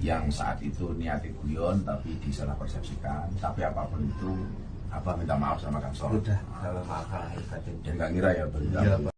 Speaker 9: yang saat itu niatnya guyon tapi disalah persepsikan, tapi apapun itu apa minta maaf sama Kang Sol. Udah dalam akal dan nggak ngira ya benar.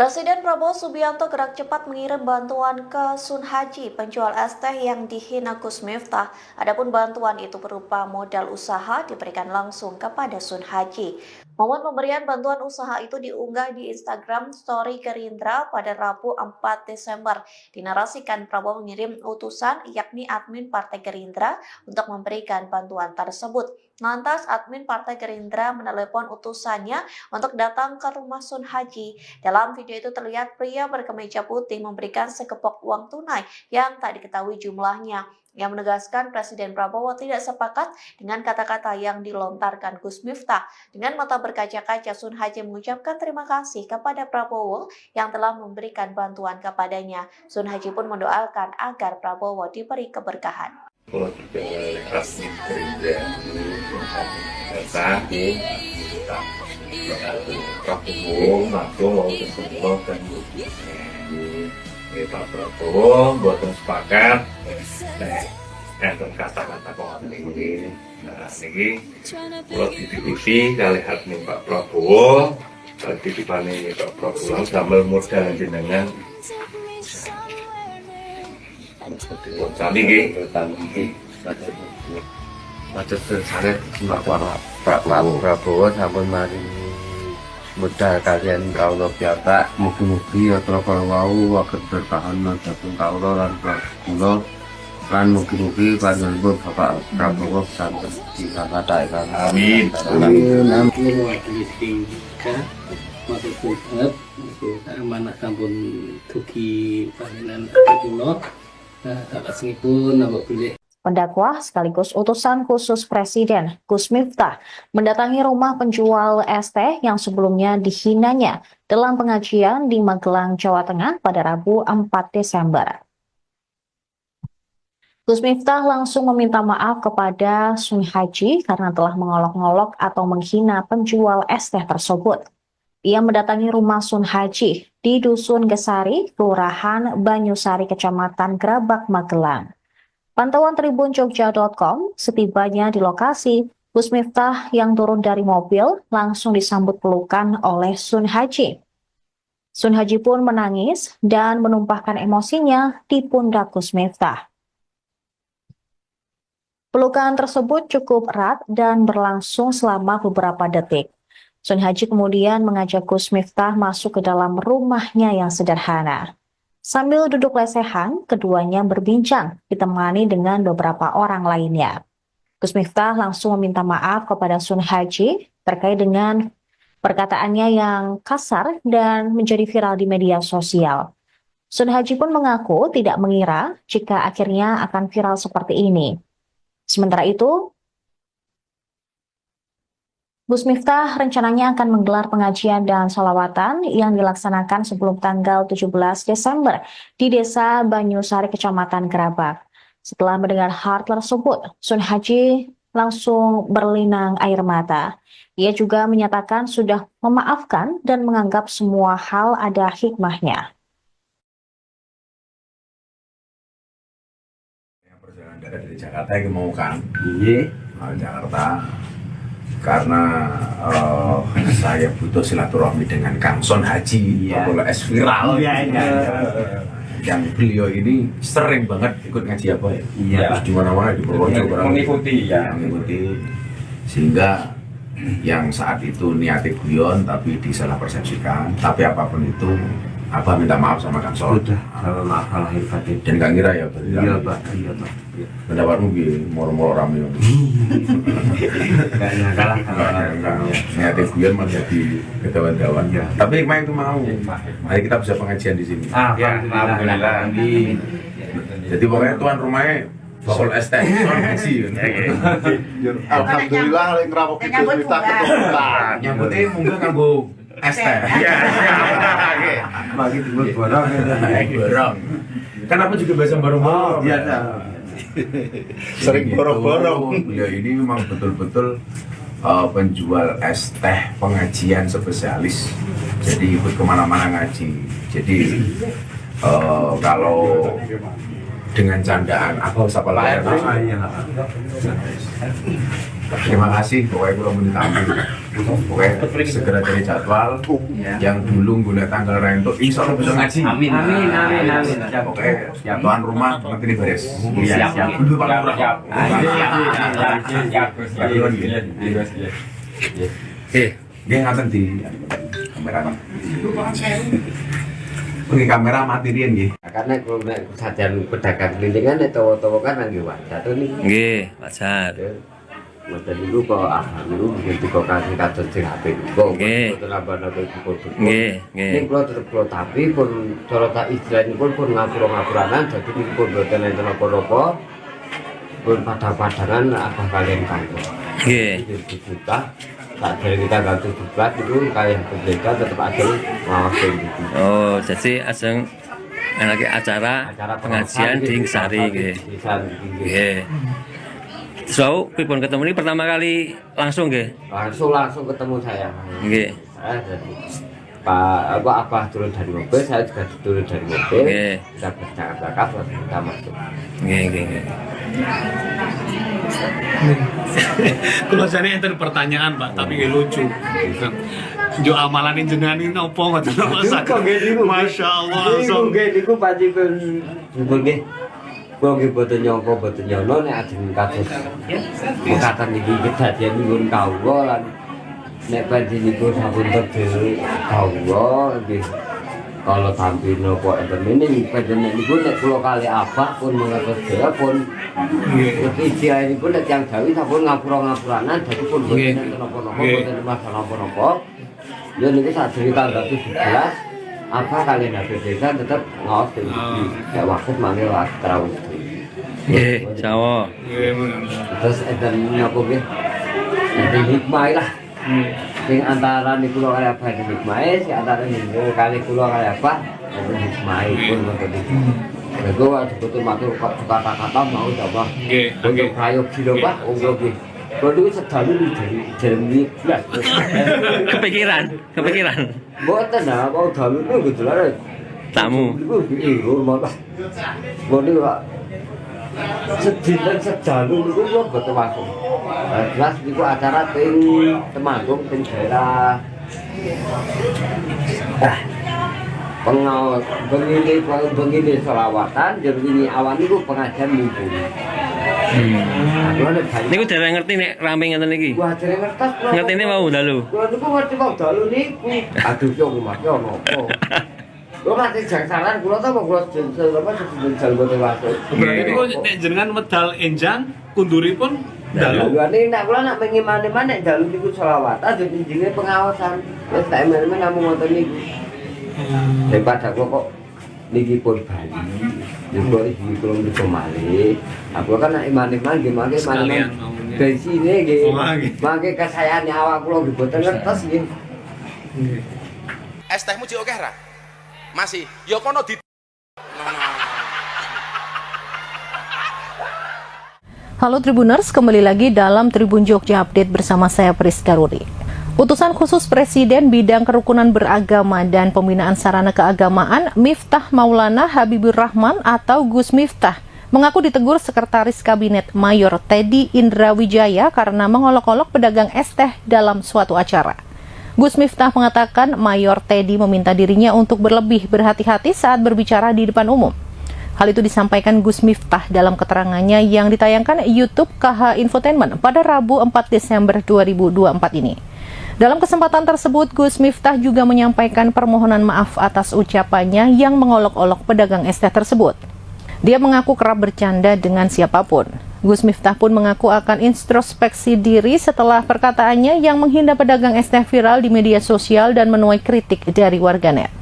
Speaker 1: Presiden Prabowo Subianto gerak cepat mengirim bantuan ke Sun Haji, penjual es teh yang dihina Gus Miftah. Adapun bantuan itu berupa modal usaha diberikan langsung kepada Sun Haji. Momen pemberian bantuan usaha itu diunggah di Instagram Story Gerindra pada Rabu 4 Desember. Dinarasikan Prabowo mengirim utusan yakni admin Partai Gerindra untuk memberikan bantuan tersebut. Lantas admin Partai Gerindra menelepon utusannya untuk datang ke rumah Sun Haji. Dalam video itu terlihat pria berkemeja putih memberikan sekepok uang tunai yang tak diketahui jumlahnya. Yang menegaskan Presiden Prabowo tidak sepakat dengan kata-kata yang dilontarkan Gus Miftah. Dengan mata berkaca-kaca, Sun Haji mengucapkan terima kasih kepada Prabowo yang telah memberikan bantuan kepadanya. Sun Haji pun mendoakan agar Prabowo diberi keberkahan.
Speaker 3: Kalau juga oleh asli Gerindra datang Prabowo langsung mau ketemu dan Pak Prabowo buatan sepakat enten kata-kata pengen ini kalau dititipi kali admin Pak Prabowo titipane Pak Prabowo damel modal jenengan tadi
Speaker 2: Macet sangat Pak Prabowo sampun mari modal kalian kaulo piyambak mugi-mugi yatra kalawau waget berkahan dhateng kaulo lan kula lan mugi-mugi panjenengan Bapak Prabowo sampun dikathake.
Speaker 3: amin
Speaker 10: Amin wakil tingkat matur suwun amanah sampun dugi panjenengan kula salajengipun napa bilih
Speaker 1: Pendakwah sekaligus utusan khusus Presiden Gus Miftah mendatangi rumah penjual es teh yang sebelumnya dihinanya dalam pengajian di Magelang, Jawa Tengah pada Rabu 4 Desember. Gus Miftah langsung meminta maaf kepada Sun Haji karena telah mengolok-olok atau menghina penjual es teh tersebut. Ia mendatangi rumah Sun Haji di Dusun Gesari, Kelurahan Banyusari, Kecamatan Grabak, Magelang. Pantauan Tribunjogja.com, setibanya di lokasi, Gus Miftah yang turun dari mobil langsung disambut pelukan oleh Sun Haji. Sun Haji pun menangis dan menumpahkan emosinya di pundak Gus Miftah. Pelukan tersebut cukup erat dan berlangsung selama beberapa detik. Sun Haji kemudian mengajak Gus Miftah masuk ke dalam rumahnya yang sederhana. Sambil duduk lesehan, keduanya berbincang, ditemani dengan beberapa orang lainnya. Gus Miftah langsung meminta maaf kepada Sun Haji terkait dengan perkataannya yang kasar dan menjadi viral di media sosial. Sun Haji pun mengaku tidak mengira jika akhirnya akan viral seperti ini. Sementara itu, Gus Miftah rencananya akan menggelar pengajian dan sholawatan yang dilaksanakan sebelum tanggal 17 Desember di Desa Banyusari, Kecamatan Gerabak. Setelah mendengar hal tersebut, Sun Haji langsung berlinang air mata. Ia juga menyatakan sudah memaafkan dan menganggap semua hal ada hikmahnya.
Speaker 9: Perjalanan darat dari Jakarta yang mau kan? Iya, Jakarta. Karena saya butuh silaturahmi dengan Kang Son Haji, Bapak S viral. Yang beliau ini sering banget ikut ngaji apa ya? Terus di mana-mana di Purworejo mengikuti. Sehingga yang saat itu niatnya guyon tapi disalah persepsikan. Tapi apapun itu, Abah minta maaf sama Kang Son.
Speaker 2: Sudah, kalau maaf lahir batin.
Speaker 9: Dan gak ngira ya,
Speaker 2: Iya Pak, iya Pak.
Speaker 9: pendapatmu gini, moro-moro rame.
Speaker 2: Gak nyangka lah kalau
Speaker 9: Niatnya guyon malah jadi kedawan-dawan. Tapi hikmah itu mau. Mari kita bisa pengajian di sini.
Speaker 2: Alhamdulillah.
Speaker 9: Jadi pokoknya tuan rumahnya bakul es teh, soal ngaji.
Speaker 4: Alhamdulillah lek ngrampok kita keturunan.
Speaker 9: Nyambutnya mungkin nganggo es teh.
Speaker 2: Bagi timbul borong.
Speaker 9: Borong. Kan aku juga biasa borong-borong.
Speaker 2: Biasa.
Speaker 4: Sering borong-borong.
Speaker 9: Beliau ini memang betul-betul penjual es teh pengajian spesialis. Jadi ikut kemana-mana ngaji. Jadi kalau dengan candaan aku sapa lah. Terima kasih, pokoknya gue mau ditampil. Pokoknya segera cari jadwal. Yang dulu guna tanggal rento, insya Allah bisa ngaji.
Speaker 2: Amin.
Speaker 9: Pokoknya tuan rumah nanti ini beres.
Speaker 2: Siap.
Speaker 9: Dulu paling murah. Dia ngatain di kamera. Ini kamera mati dia nih.
Speaker 2: Karena kalau sajian pedagang kelintingan itu kan lagi wajar tuh nih.
Speaker 5: Nggih, wajar.
Speaker 2: Mata dulu kok dulu begitu kok kasih kados sing apik. Kok nambah-nambah foto.
Speaker 5: Nggih.
Speaker 2: Ning kula tetep kula tapi pun cara tak istilahnya pun ngapura-ngapuranan dadi niku pun boten enten apa-apa. Pun padha-padangan apa kalian kantor.
Speaker 5: Nggih.
Speaker 2: Juta tak dari kita ganti diblat itu kayak berbeda tetap aja ngawasin gitu.
Speaker 5: Oh, jadi aseng anake acara pengajian di Sari nggih. Nggih. So, pripun ketemu ini pertama kali langsung nggih?
Speaker 2: Langsung ketemu saya.
Speaker 5: Nggih.
Speaker 2: Pak Abah turun dari mobil, saya juga turun dari mobil.
Speaker 5: Nggih.
Speaker 2: Kita bercakap-cakap lalu kita masuk.
Speaker 5: Nggih.
Speaker 6: Kalau saya enten pertanyaan Pak, tapi nggak lucu. Jo amalan jenengan ini opo ngoten Pak? Masya Allah.
Speaker 2: Niku panjenengan nggih. Kula nggih boten nyangka boten nyono nek ajeng kados. Mekaten iki kedadian nyuwun kawula lan nek panjenengan sampun terdiri kawula nggih. Kalau tampil nopo enten ini panjenengan niku nek kula kali Abah pun mengatur dhewe pun iki ini pun nek yang Jawi sampun ngapura-ngapuranan dadi pun boten napa-napa boten masalah napa-napa. Ya niku sadurunge tanggal 17 apa kalian habis desa tetap ngawas di kayak waktu manggil waktu terawih.
Speaker 5: Nggih, Jawa.
Speaker 2: Terus enten napa nggih? Enten hikmah lah. Sing antara niku kali apa hikmah si antara niku kali kula kali apa enten hikmah pun ngoten iki. Nego betul matur kata-kata mau coba.
Speaker 6: Nggih.
Speaker 2: Untuk prayogi lho Pak, nggih. Kalau sedalu dari Jeremy Blas.
Speaker 5: Kepikiran.
Speaker 2: Mboten nah, mau dalu itu gitu lah.
Speaker 5: Tamu.
Speaker 2: Iku rumah Pak. Mboten Pak. sedina sedalu niku kula boten wangsul. Jelas niku acara teng Temanggung teng daerah bengi selawatan jam ini awan niku pengajian minggu.
Speaker 5: Niku dereng ngerti nek rame ngeten iki.
Speaker 2: Wah, dereng ngertos kula.
Speaker 5: Ngertine mau dalu.
Speaker 2: Kula niku ngerti wong dalu niku. Aduh yo rumahnya ono apa. Kula mati jangsalan kula ta kok kula jensel apa jensel boten masuk.
Speaker 6: Berarti niku nek jenengan medal enjang kunduripun dalu.
Speaker 2: Lah nek kula nak mengiman-iman nek dalu niku selawatan jadi jenenge pengawasan. Wis tak emen-emen namung ngoten niku. Daripada kula kok niki pun Bali. Niku iki kula niku malih. Aku kan nek iman-iman nggih mangke
Speaker 6: Sekalian
Speaker 2: dari sini nggih. Mangke kesayangan awak kula nggih boten ngertos nggih.
Speaker 7: Es tehmu jek akeh ra? Masih. Ya kono di
Speaker 8: Halo Tribuners, kembali lagi dalam Tribun Jogja Update bersama saya Priska Rudi. Utusan khusus Presiden bidang kerukunan beragama dan pembinaan sarana keagamaan Miftah Maulana Habibur Rahman atau Gus Miftah mengaku ditegur Sekretaris Kabinet Mayor Teddy Indra Wijaya karena mengolok-olok pedagang es teh dalam suatu acara. Gus Miftah mengatakan Mayor Teddy meminta dirinya untuk berlebih berhati-hati saat berbicara di depan umum. Hal itu disampaikan Gus Miftah dalam keterangannya yang ditayangkan YouTube KH Infotainment pada Rabu 4 Desember 2024 ini. Dalam kesempatan tersebut, Gus Miftah juga menyampaikan permohonan maaf atas ucapannya yang mengolok-olok pedagang es teh tersebut. Dia mengaku kerap bercanda dengan siapapun. Gus Miftah pun mengaku akan introspeksi diri setelah perkataannya yang menghina pedagang es teh viral di media sosial dan menuai kritik dari warganet.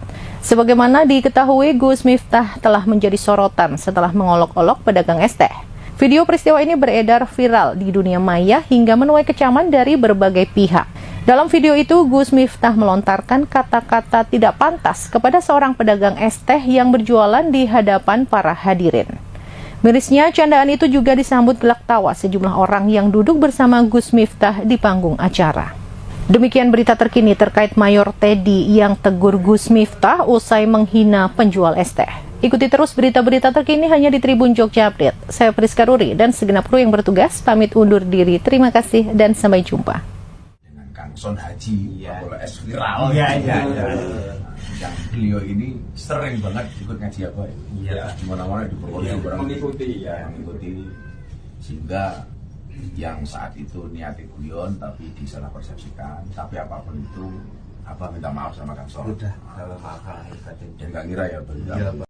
Speaker 8: Sebagaimana diketahui, Gus Miftah telah menjadi sorotan setelah mengolok-olok pedagang es teh. Video peristiwa ini beredar viral di dunia maya hingga menuai kecaman dari berbagai pihak. Dalam video itu, Gus Miftah melontarkan kata-kata tidak pantas kepada seorang pedagang es teh yang berjualan di hadapan para hadirin. Mirisnya, candaan itu juga disambut gelak tawa sejumlah orang yang duduk bersama Gus Miftah di panggung acara. Demikian berita terkini terkait Mayor Teddy yang tegur Gus Miftah usai menghina penjual es teh. Ikuti terus berita-berita terkini hanya di Tribun Jogja Update. Saya Priska Ruri dan segenap kru yang bertugas pamit undur diri. Terima kasih dan sampai jumpa.
Speaker 9: Dengan Kangson Haji, bola es viral. Iya. Yang beliau ini sering banget ikut ngaji apa ya? Iya. Dimana-mana di Purworejo mengikuti sehingga yang saat itu niatnya guyon tapi disalah persepsikan. Tapi apapun itu, apa minta maaf sama Kangson. Sudah dalam akal. Dan nggak ngira ya beliau.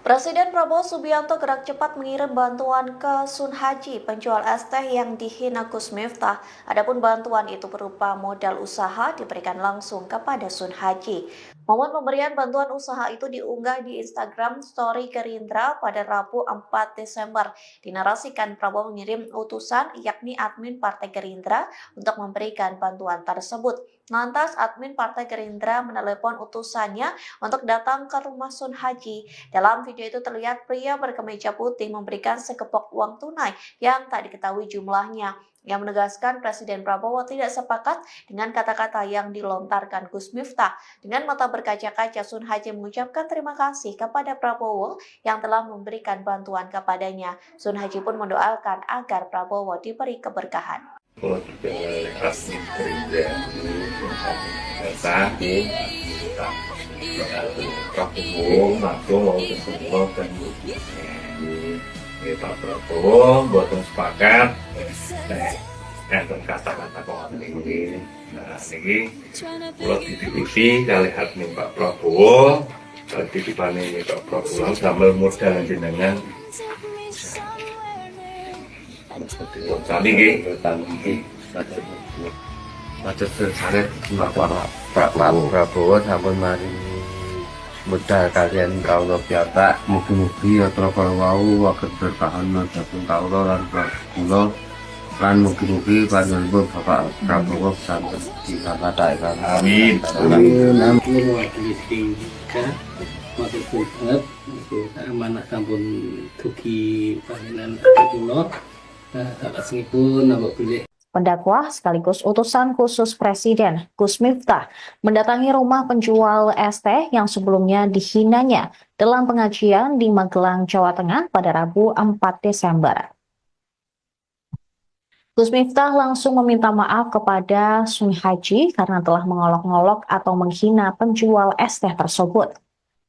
Speaker 1: Presiden Prabowo Subianto gerak cepat mengirim bantuan ke Sun Haji, penjual es teh yang dihina Gus Miftah. Adapun bantuan itu berupa modal usaha diberikan langsung kepada Sun Haji. Momen pemberian bantuan usaha itu diunggah di Instagram Story Gerindra pada Rabu 4 Desember. Dinarasikan Prabowo mengirim utusan yakni admin Partai Gerindra untuk memberikan bantuan tersebut. Lantas admin Partai Gerindra menelepon utusannya untuk datang ke rumah Sun Haji. Dalam video itu terlihat pria berkemeja putih memberikan sekepok uang tunai yang tak diketahui jumlahnya. Yang menegaskan Presiden Prabowo tidak sepakat dengan kata-kata yang dilontarkan Gus Miftah. Dengan mata berkaca-kaca, Sun Haji mengucapkan terima kasih kepada Prabowo yang telah memberikan bantuan kepadanya. Sun Haji pun mendoakan agar Prabowo diberi keberkahan.
Speaker 3: Kalau kita asli kerja sakit, Prabowo langsung mau ketemu dan Pak Prabowo buatan sepakat enten kata-kata kok ini kalau dititipi kali hati Pak Prabowo kalau titipane Pak Prabowo sambil modal jenengan tadi
Speaker 2: Matur sanget Pak Prabowo sampun maring modal kalian kawula piyambak mugi-mugi yatra kalawau waget berkahan dhateng kawula lan kula lan mugi-mugi panjenengan Bapak Prabowo sampun dikathakaken.
Speaker 3: Amin.
Speaker 10: Amin. Mewakili tiga matur banget amanah sampun dugi panjenengan kula. Salajengipun napa bilih
Speaker 1: Pendakwah sekaligus utusan khusus Presiden Gus Miftah mendatangi rumah penjual es teh yang sebelumnya dihinanya dalam pengajian di Magelang, Jawa Tengah pada Rabu 4 Desember. Gus Miftah langsung meminta maaf kepada Sun Haji karena telah mengolok-ngolok atau menghina penjual es teh tersebut.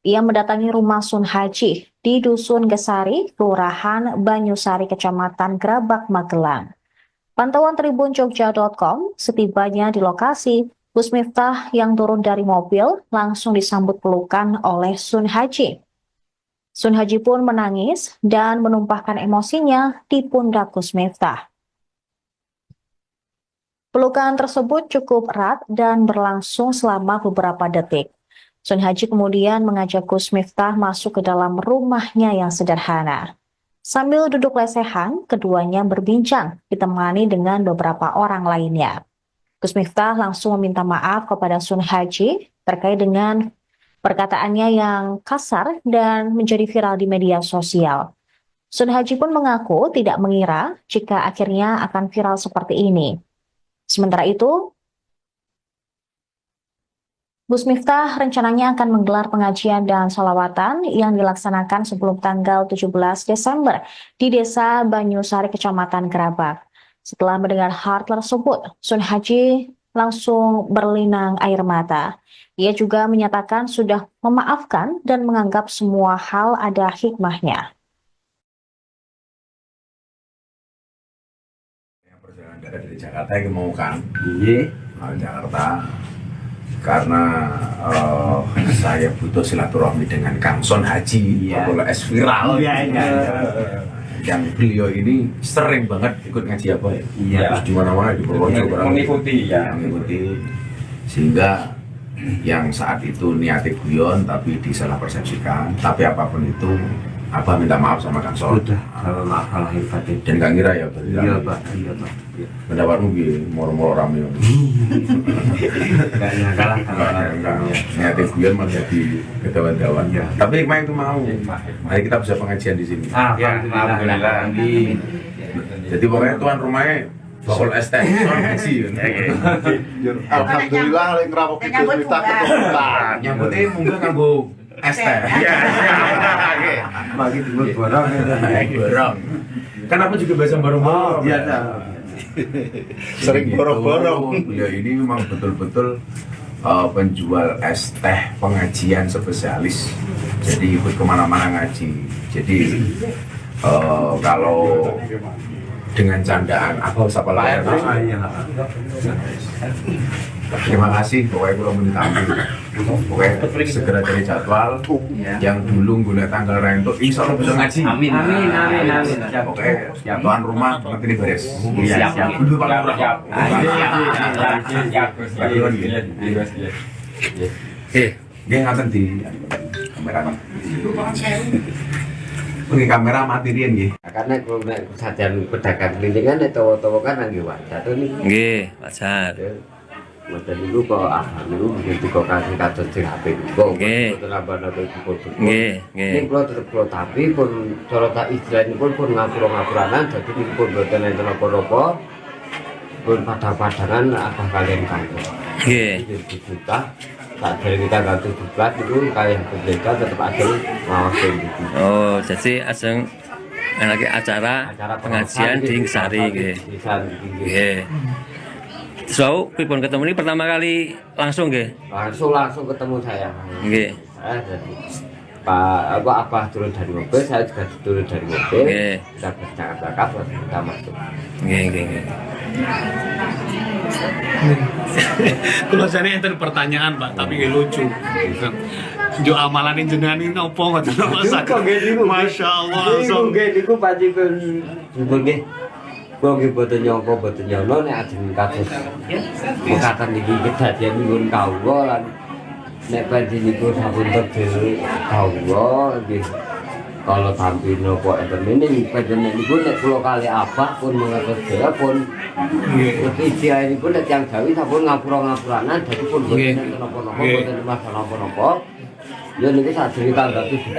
Speaker 1: Ia mendatangi rumah Sun Haji di Dusun Gesari, Kelurahan Banyusari, Kecamatan Grabak, Magelang. Pantauan tribunjogja.com, setibanya di lokasi, Gus Miftah yang turun dari mobil langsung disambut pelukan oleh Sun Haji. Sun Haji pun menangis dan menumpahkan emosinya di pundak Gus Miftah. Pelukan tersebut cukup erat dan berlangsung selama beberapa detik. Sun Haji kemudian mengajak Gus Miftah masuk ke dalam rumahnya yang sederhana. Sambil duduk lesehan, keduanya berbincang, ditemani dengan beberapa orang lainnya. Gus Miftah langsung meminta maaf kepada Sun Haji terkait dengan perkataannya yang kasar dan menjadi viral di media sosial. Sun Haji pun mengaku tidak mengira jika akhirnya akan viral seperti ini. Sementara itu, Gus Miftah rencananya akan menggelar pengajian dan sholawatan yang dilaksanakan sebelum tanggal 17 Desember di Desa Banyusari, Kecamatan Grabak. Setelah mendengar hal tersebut, Sun Haji langsung berlinang air mata. Ia juga menyatakan sudah memaafkan dan menganggap semua hal ada hikmahnya.
Speaker 9: Perjalanan dari Jakarta yang mau kan? Iya, Jakarta. Karena saya butuh silaturahmi dengan Kang Son Haji, kalau es viral. Yang beliau ini sering banget ikut ngaji apa ya? Terus di mana-mana di Purworejo mengikuti, sehingga yang saat itu niatnya guyon tapi disalah persepsikan. Tapi apapun itu, Abah minta maaf sama Kang Son.
Speaker 2: Kalau masalah batin
Speaker 9: Dan gak ngira ya,
Speaker 2: iya Pak.
Speaker 9: pendapatmu gini, moro-moro rame.
Speaker 2: Gak nyangka lah
Speaker 9: Niatnya guyon malah jadi kedawan-dawan. Tapi hikmah itu mau. Mari kita bisa pengajian di sini.
Speaker 2: Alhamdulillah.
Speaker 9: Jadi pokoknya tuan rumahnya bakul es teh, soal ngaji.
Speaker 4: Alhamdulillah lek ngrapoki Gus Miftah keturunan.
Speaker 9: Nyambutnya munggah nganggo es teh.
Speaker 2: Bagi dulu borong.
Speaker 9: Borong. Kan aku juga biasa borong-borong.
Speaker 2: Biasa.
Speaker 4: Sering borong-borong.
Speaker 9: Ya ini memang betul-betul penjual es teh pengajian spesialis. Jadi ikut kemana-mana ngaji. Jadi kalau dengan candaan apa usah pala terima kasih pokoknya kalau menitamu pokoknya segera cari jadwal yang dulu guna tanggal rentuk insya Allah bisa ngaji
Speaker 2: Amin.
Speaker 9: pokoknya tuan rumah nanti ini beres
Speaker 2: Siap.
Speaker 9: dulu paling murah dia ngatain di kamera pakai kamera matiin nggih.
Speaker 2: Karena kalau nek sajan pedagang kelincingan tawa-tawa kan nggih wajar to niki.
Speaker 5: Nggih, wajar.
Speaker 2: Mboten niku kok niku begitu kok kasih kados sing HP kok.
Speaker 5: Nggih.
Speaker 2: Nambah-nambah pun.
Speaker 5: Nggih.
Speaker 2: Ning kula tetep kula tapi pun cara tak istilahipun pun ngapura-ngapuranan dadi niku pun mboten enten apa-apa. Pun padha-padangan apa kalian kantor.
Speaker 5: Nggih.
Speaker 2: Juta tak dari kita ganti 17 itu kalian berbeda tetap aja ngawasin gitu.
Speaker 5: Oh, jadi ajeng lagi acara pengajian di Gesari nggih. Nggih. So, pripun ketemu ini pertama kali langsung nggih?
Speaker 2: Langsung ketemu saya.
Speaker 5: Nggih.
Speaker 2: Saya jadi Pak Abah turun dari mobil, saya juga turun dari mobil.
Speaker 5: Nggih.
Speaker 2: Kita bercakap-cakap lalu kita masuk.
Speaker 5: Nggih.
Speaker 6: Kalau saya enten pertanyaan Pak, tapi nggak lucu. Jo amalan jenengan ini opo ngoten Masya Allah langsung.
Speaker 2: Niku panjenengan nggih. Kok nggih boten nyangka boten nyono nek ajeng kados. Mekaten niki kedadian nyuwun kawula lan nek panjenengan sampun terdiri kawula nggih. Kalau tampil nopo enten ini panjenengan niku nek kula kali apa pun mengatur saya pun iki ini pun nek yang gawe sampun ngapura-ngapuranan dadi pun boten napa-napa boten masalah napa-napa. Ya niku sadurunge tanggal 17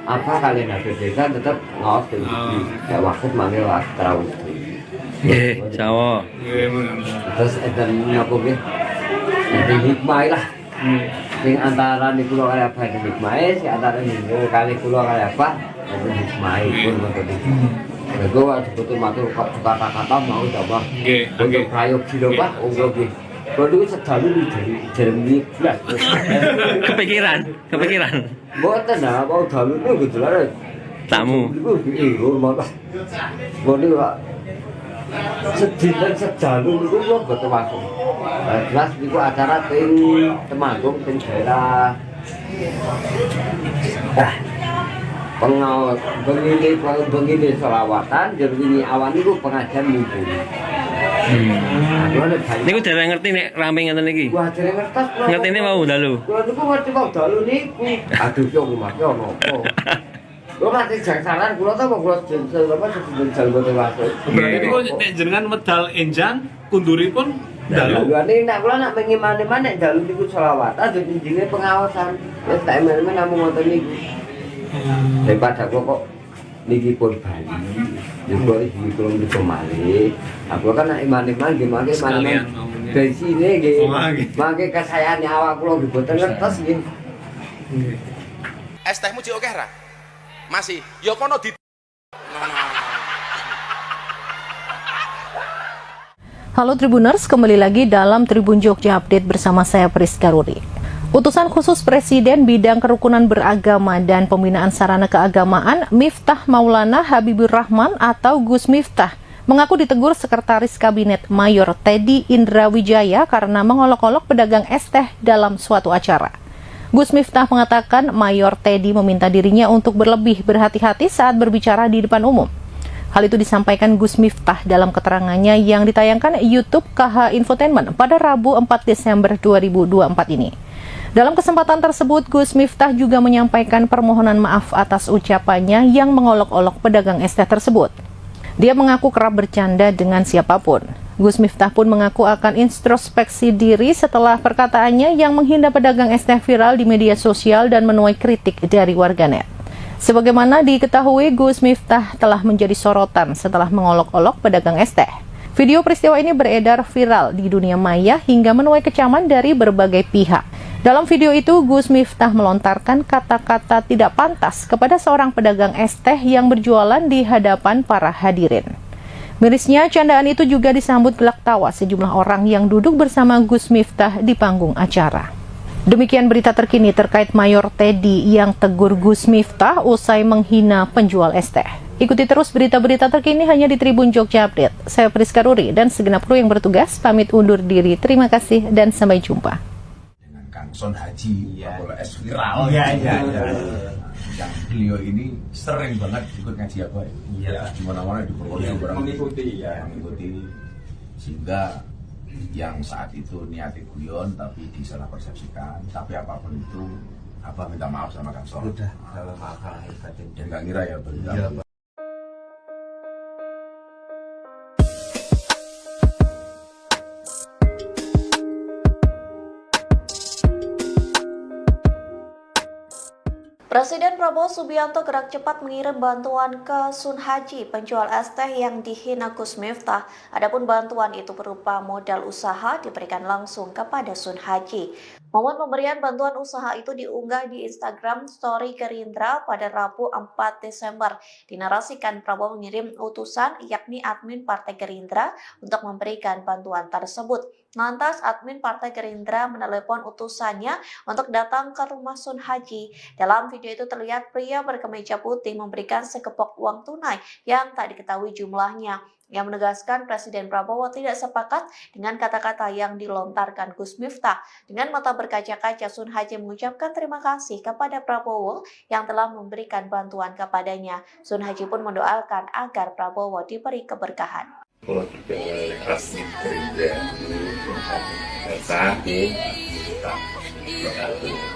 Speaker 2: apa kalian ada desa tetap ngawas ya waktu manggil terawih.
Speaker 5: Nggih, sawo.
Speaker 2: Terus edan napa nggih? Jadi hikmah lah. Sing antara niku kula kali apa ada hikmah, sing antara niku kali kula kali apa ada hikmah pun ngoten niku. Nego betul matur kata-kata mau coba.
Speaker 6: Nggih,
Speaker 2: Untuk prayogi lho Pak, nggih. Kalau sedalu dari Jeremy blas.
Speaker 5: Kepikiran.
Speaker 2: Mboten nah, mau dalu niku jelas.
Speaker 5: Tamu.
Speaker 2: Niku hormat. Mboten Pak. Sedina sedalu niku kula boten masuk. Jelas niku acara teng Temanggung teng daerah pengawas begini selawatan jadi ini awan niku pengajian minggu.
Speaker 5: Niku dereng ngerti nek rame ngeten iki.
Speaker 2: Wah, dereng ngertos kula.
Speaker 5: Ngertine mau dalu.
Speaker 2: Kula niku ngerti mau dalu niku. Aduh yo rumahke ono apa. Kula mati jangsalan kula ta kok kula jensel apa jensel boten masuk.
Speaker 6: Berarti niku nek jenengan medal enjang kunduripun dalu.
Speaker 2: Lah nek kula nak mengimani-imani nek dalu niku selawatan jadi jenenge pengawasan. Wis tak emen-emen namung ngoten niku. Daripada kok niki pun Bali, juga iki kula niku malih. Aku kan nak iman-iman nggih mangke
Speaker 6: Sekalian
Speaker 2: dari sini nggih. Mangke kesayangan awak kula diboten ngertos nggih.
Speaker 7: Es tehmu jek akeh ra? Masih. Ya kono di
Speaker 8: Halo Tribuners, kembali lagi dalam Tribun Jogja Update bersama saya Priska Ruri. Utusan khusus Presiden Bidang Kerukunan Beragama dan Pembinaan Sarana Keagamaan Miftah Maulana Habibur Rahman atau Gus Miftah mengaku ditegur Sekretaris Kabinet Mayor Teddy Indra Wijaya karena mengolok-olok pedagang es teh dalam suatu acara. Gus Miftah mengatakan Mayor Teddy meminta dirinya untuk berlebih berhati-hati saat berbicara di depan umum. Hal itu disampaikan Gus Miftah dalam keterangannya yang ditayangkan YouTube KH Infotainment pada Rabu 4 Desember 2024 ini. Dalam kesempatan tersebut, Gus Miftah juga menyampaikan permohonan maaf atas ucapannya yang mengolok-olok pedagang es teh tersebut. Dia mengaku kerap bercanda dengan siapapun. Gus Miftah pun mengaku akan introspeksi diri setelah perkataannya yang menghina pedagang es teh viral di media sosial dan menuai kritik dari warganet. Sebagaimana diketahui, Gus Miftah telah menjadi sorotan setelah mengolok-olok pedagang es teh. Video peristiwa ini beredar viral di dunia maya hingga menuai kecaman dari berbagai pihak. Dalam video itu, Gus Miftah melontarkan kata-kata tidak pantas kepada seorang pedagang es teh yang berjualan di hadapan para hadirin. Mirisnya, candaan itu juga disambut gelak tawa sejumlah orang yang duduk bersama Gus Miftah di panggung acara. Demikian berita terkini terkait Mayor Teddy yang tegur Gus Miftah usai menghina penjual es teh. Ikuti terus berita-berita terkini hanya di Tribun Jogja Update. Saya Priska Ruri dan segenap kru yang bertugas pamit undur diri. Terima kasih dan sampai jumpa.
Speaker 9: Kangson Haji, bola es viral. Yang beliau ini sering banget ikut ngaji apa ya? Iya. Di mana-mana di Purworejo mengikuti, sehingga yang saat itu niatnya guyon tapi disalah persepsikan. Tapi apapun itu, apa minta maaf sama Kangson. Sudah dalam hal batin. Ya nggak ngira ya benar.
Speaker 1: Presiden Prabowo Subianto gerak cepat mengirim bantuan ke Sun Haji, penjual es teh yang dihina Gus Miftah. Adapun bantuan itu berupa modal usaha diberikan langsung kepada Sun Haji. Momen pemberian bantuan usaha itu diunggah di Instagram Story Gerindra pada Rabu 4 Desember. Dinarasikan Prabowo mengirim utusan yakni admin Partai Gerindra untuk memberikan bantuan tersebut. Lantas admin Partai Gerindra menelepon utusannya untuk datang ke rumah Sun Haji. Dalam video itu terlihat pria berkemeja putih memberikan sekepok uang tunai yang tak diketahui jumlahnya. Yang menegaskan Presiden Prabowo tidak sepakat dengan kata-kata yang dilontarkan Gus Miftah. Dengan mata berkaca-kaca, Sun Haji mengucapkan terima kasih kepada Prabowo yang telah memberikan bantuan kepadanya. Sun Haji pun mendoakan agar Prabowo diberi keberkahan.
Speaker 3: Kalau juga admin Gerindra datang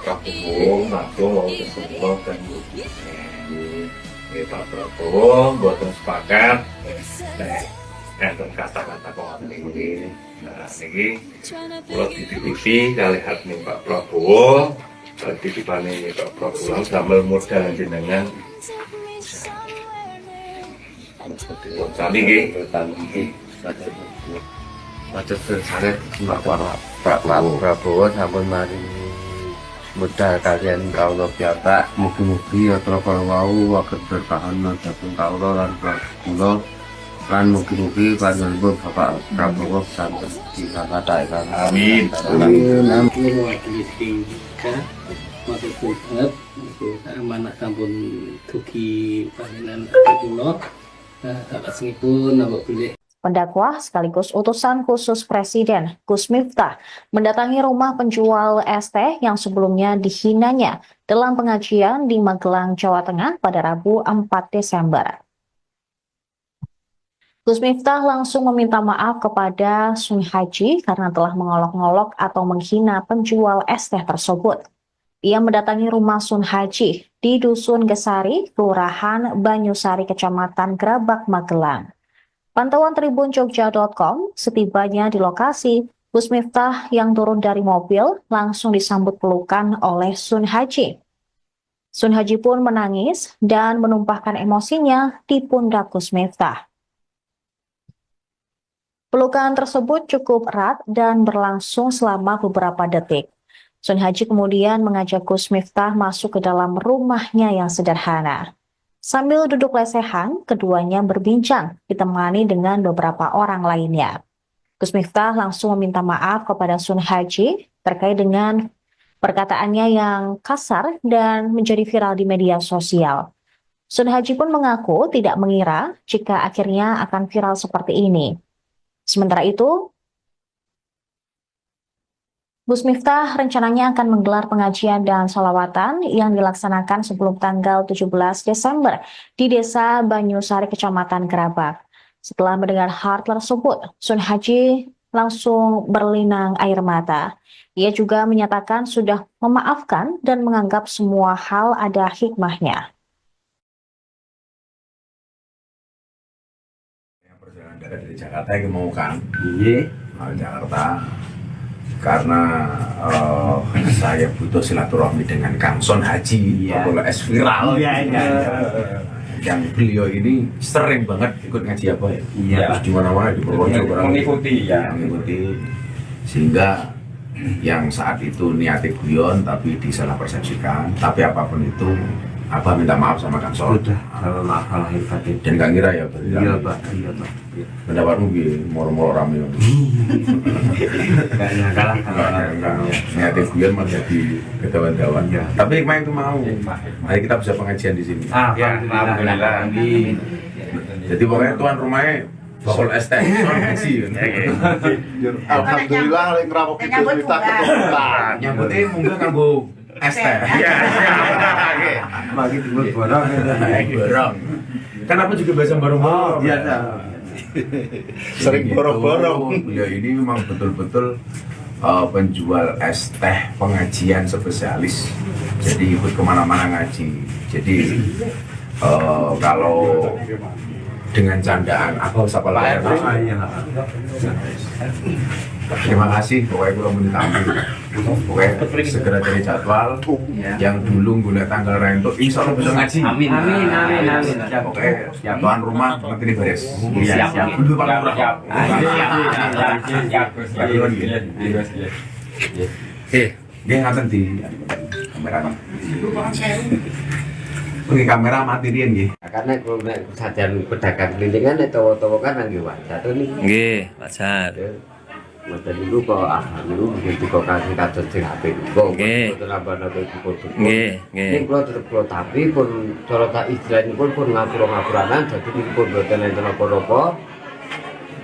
Speaker 3: Prabowo langsung mau ketemu dan Pak Prabowo buatan sepakat enten kata-kata pengen ini. Nah ini kalau dititipi kali admin Pak Prabowo titipan ini Pak Prabowo sambil modal jenengan tadi
Speaker 2: Matur sanget Pak Prabowo sampun maringi modal kalian kawula piyambak, mugi-mugi yatra kala wau saged berkahan dhateng kawula lan kula lan mugi-mugi panjenengan Bapak Prabowo sampun disampaikan.
Speaker 3: Amin.
Speaker 10: Amin. Mewakili tiga matur banget amanah sampun dugi panjenengan kula. Salajengipun napa bilih
Speaker 1: Pendakwah sekaligus utusan khusus Presiden Gus Miftah mendatangi rumah penjual es teh yang sebelumnya dihinanya dalam pengajian di Magelang, Jawa Tengah pada Rabu 4 Desember. Gus Miftah langsung meminta maaf kepada Sun Haji karena telah mengolok-ngolok atau menghina penjual es teh tersebut. Ia mendatangi rumah Sun Haji di Dusun Gesari, Kelurahan Banyusari, Kecamatan Grabak, Magelang. Pantauan tribunjogja.com, setibanya di lokasi, Gus Miftah yang turun dari mobil langsung disambut pelukan oleh Sun Haji. Sun Haji pun menangis dan menumpahkan emosinya di pundak Gus Miftah. Pelukan tersebut cukup erat dan berlangsung selama beberapa detik. Sun Haji kemudian mengajak Gus Miftah masuk ke dalam rumahnya yang sederhana. Sambil duduk lesehan, keduanya berbincang, ditemani dengan beberapa orang lainnya. Gus Miftah langsung meminta maaf kepada Sun Haji terkait dengan perkataannya yang kasar dan menjadi viral di media sosial. Sun Haji pun mengaku tidak mengira jika akhirnya akan viral seperti ini. Sementara itu, Gus Miftah rencananya akan menggelar pengajian dan sholawatan yang dilaksanakan sebelum tanggal 17 Desember di Desa Banyusari, Kecamatan Grabak. Setelah mendengar hal tersebut, Sun Haji langsung berlinang air mata. Ia juga menyatakan sudah memaafkan dan menganggap semua hal ada hikmahnya.
Speaker 9: Perjalanan darat dari Jakarta yang mau kan? Iya, Jakarta. Karena saya butuh silaturahmi dengan Kang Son Haji, Bapak es viral. Yang beliau ini sering banget ikut ngaji apa ya? Terus di mana-mana di Purworejo mengikuti, sehingga yang saat itu niatnya guyon tapi disalah persepsikan. Tapi apapun itu, Abah minta maaf sama Kang Son.
Speaker 2: Sudah, kalau maaf lahir batin.
Speaker 9: Dan gak ngira ya,
Speaker 2: Iya Pak, iya Pak.
Speaker 9: pendapatmu gini, moro-moro rame.
Speaker 2: Gak nyangka lah kalau
Speaker 9: Niatnya guyon malah jadi kedawan-dawan. Tapi hikmah itu mau. Mari kita bisa pengajian di sini.
Speaker 2: Alhamdulillah.
Speaker 9: Jadi pokoknya tuan rumahnya bakul es teh, soal ngaji.
Speaker 4: Alhamdulillah lek ngrawoki Gus Miftah keturunan.
Speaker 9: Nyambutnya mungkin nganggo es teh. Iya.
Speaker 2: Bagi timbul borong.
Speaker 9: Borong. Kan aku juga biasa borong-borong.
Speaker 2: Biasa.
Speaker 4: Sering borong-borong.
Speaker 9: Beliau ini memang betul-betul penjual es teh pengajian spesialis. Jadi ikut kemana-mana ngaji. Jadi kalau dengan candaan apa usah pala terima kasih pokoknya gue mau ditampil pokoknya segera cari jadwal yang dulu gue tanggal rento insya Allah bisa ngaji amin pokoknya tuan rumah nanti ini beres siap dulu Pak Lurah dia ngaten di kamera pakai kamera matiin nggih.
Speaker 2: Karena kalau nek sajan pedagang kelincingan tawa-tawa kan nggih wajar nih.
Speaker 5: Nggih, wajar.
Speaker 2: Mboten niku kok dulu begitu kok kasih kados sing apik.
Speaker 5: Nggih.
Speaker 2: Nambah-nambah dipun.
Speaker 5: Nggih, nggih.
Speaker 2: Ning kula tetep kula tapi pun cara tak istilahipun pun ngapura-ngapuranan dadi niku pun boten enten apa-apa.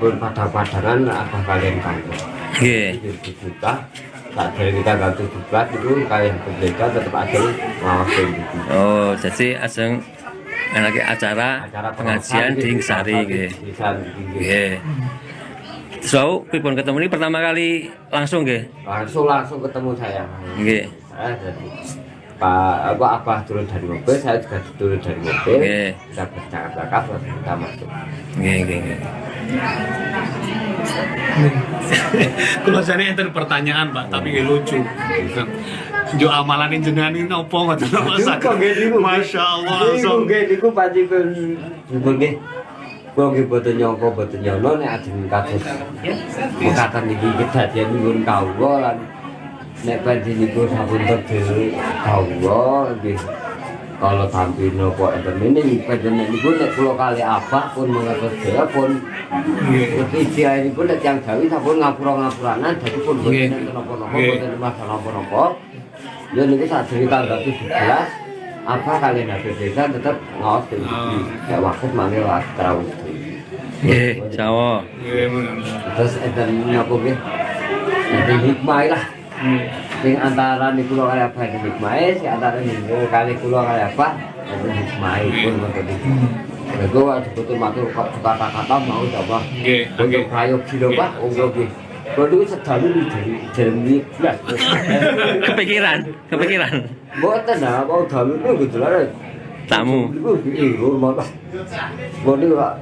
Speaker 2: Pun padha-padangan apa kalian kantor.
Speaker 5: Nggih.
Speaker 2: Juta tak dari kita ganti 17 itu kayak berbeda tetap aja ngawasin gitu.
Speaker 5: Oh, jadi ajeng anake acara pengajian di Sari nggih. Nggih. So, pripun ketemu ini pertama kali langsung nggih?
Speaker 2: Langsung ketemu saya.
Speaker 5: Nggih.
Speaker 2: Pak Abah turun dari mobil, saya juga turun dari mobil.
Speaker 5: Nggih.
Speaker 2: Kita bercakap-cakap lalu kita masuk.
Speaker 5: Nggih, nggih, nggih.
Speaker 6: Kalau saya enten pertanyaan Pak, tapi nggak lucu. Jo amalan jenengan ini opo ngoten Mas? Masya Allah.
Speaker 2: Niku nggih niku panjenengan nggih. Kula nggih boten nyangka boten nyono nek ajeng kados mekaten iki kedadian nyuwun kawula lan nek panjenengan sampun terdiri kawula nggih kalau tampil nopo enten ini panjenengan niku nek kula kali abah pun mengatur daya pun iki ini pun nek yang Jawi sampun ngapura-ngapuranan dadi pun boten napa-napa boten masalah napa-napa ya niku sadurunge tanggal 17 apa kalian habis desa tetap ngawas ya waktu manggil terus
Speaker 5: Nggih, Jawa.
Speaker 2: terus enten napa nggih enten hikmah lah sing antara niku kali apa hikmah sing antara niku kali kula kali apa enten hikmah pun ngoten iki lha waktu betul matur kata-kata mau coba untuk prayogi lho Pak nggih Waduh sedalu dari jernih belas.
Speaker 5: Kepikiran.
Speaker 2: Mboten nah, mau dalu niku jelas.
Speaker 5: Tamu.
Speaker 2: Niku rumah. Mboten Pak.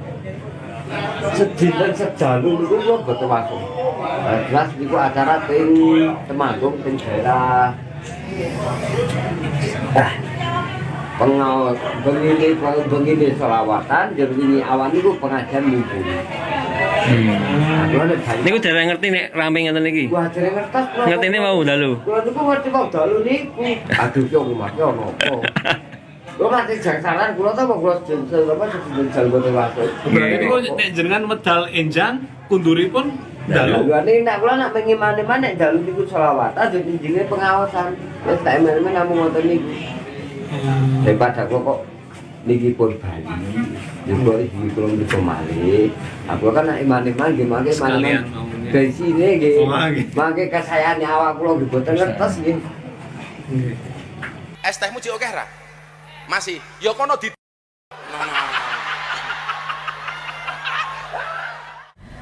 Speaker 2: Sedina sedalu niku kula boten masuk. Jelas niku acara teng Temanggung teng daerah. Pengawas begini selawatan jadi ini awan niku pengajian mumpuni.
Speaker 5: Niku dereng ngerti nek rame ngeten iki.
Speaker 2: Wah, dereng ngertos.
Speaker 5: Ngertine mau dalu.
Speaker 2: Kula niku ngerti mau dalu niku. Aduh yo rumahnya ono apa. Kula mati jangsalan kula ta kula jensel apa jensel boten masuk.
Speaker 6: Berarti niku nek jenengan medal enjang kunduripun dalu.
Speaker 2: Lah nek kula nak mengimani-imani nek dalu niku selawatan jadi jenenge pengawasan. Wis tak emen-emen namung ngoten niku. Daripada kok niki pun Bali, juga iki kula niku malih. Aku kan nek iman-iman nggih mangke mangan dari sini nggih. Mangke kesayane awak kula nggih boten ngertos nggih.
Speaker 7: Es tehmu jek akeh ra? Masih. Ya kono di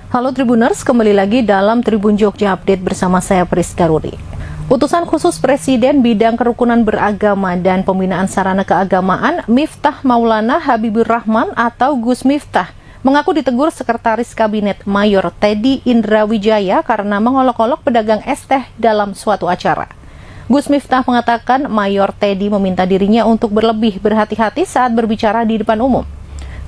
Speaker 8: Halo Tribuners, kembali lagi dalam Tribun Jogja Update bersama saya Priska Ruri. Utusan khusus Presiden bidang kerukunan beragama dan pembinaan sarana keagamaan Miftah Maulana Habibur Rahman atau Gus Miftah mengaku ditegur Sekretaris Kabinet Mayor Teddy Indra Wijaya karena mengolok-olok pedagang es teh dalam suatu acara. Gus Miftah mengatakan Mayor Teddy meminta dirinya untuk berlebih berhati-hati saat berbicara di depan umum.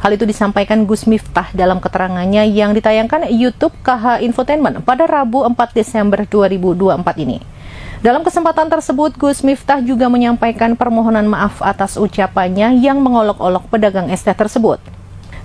Speaker 8: Hal itu disampaikan Gus Miftah dalam keterangannya yang ditayangkan YouTube KH Infotainment pada Rabu 4 Desember 2024 ini. Dalam kesempatan tersebut, Gus Miftah juga menyampaikan permohonan maaf atas ucapannya yang mengolok-olok pedagang es teh tersebut.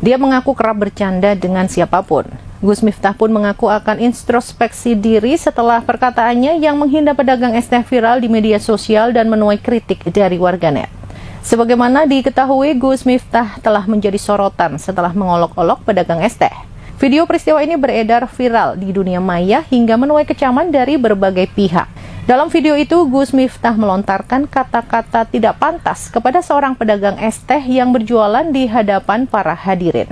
Speaker 8: Dia mengaku kerap bercanda dengan siapapun. Gus Miftah pun mengaku akan introspeksi diri setelah perkataannya yang menghina pedagang es teh viral di media sosial dan menuai kritik dari warganet. Sebagaimana diketahui, Gus Miftah telah menjadi sorotan setelah mengolok-olok pedagang es teh. Video peristiwa ini beredar viral di dunia maya hingga menuai kecaman dari berbagai pihak. Dalam video itu, Gus Miftah melontarkan kata-kata tidak pantas kepada seorang pedagang es teh yang berjualan di hadapan para hadirin.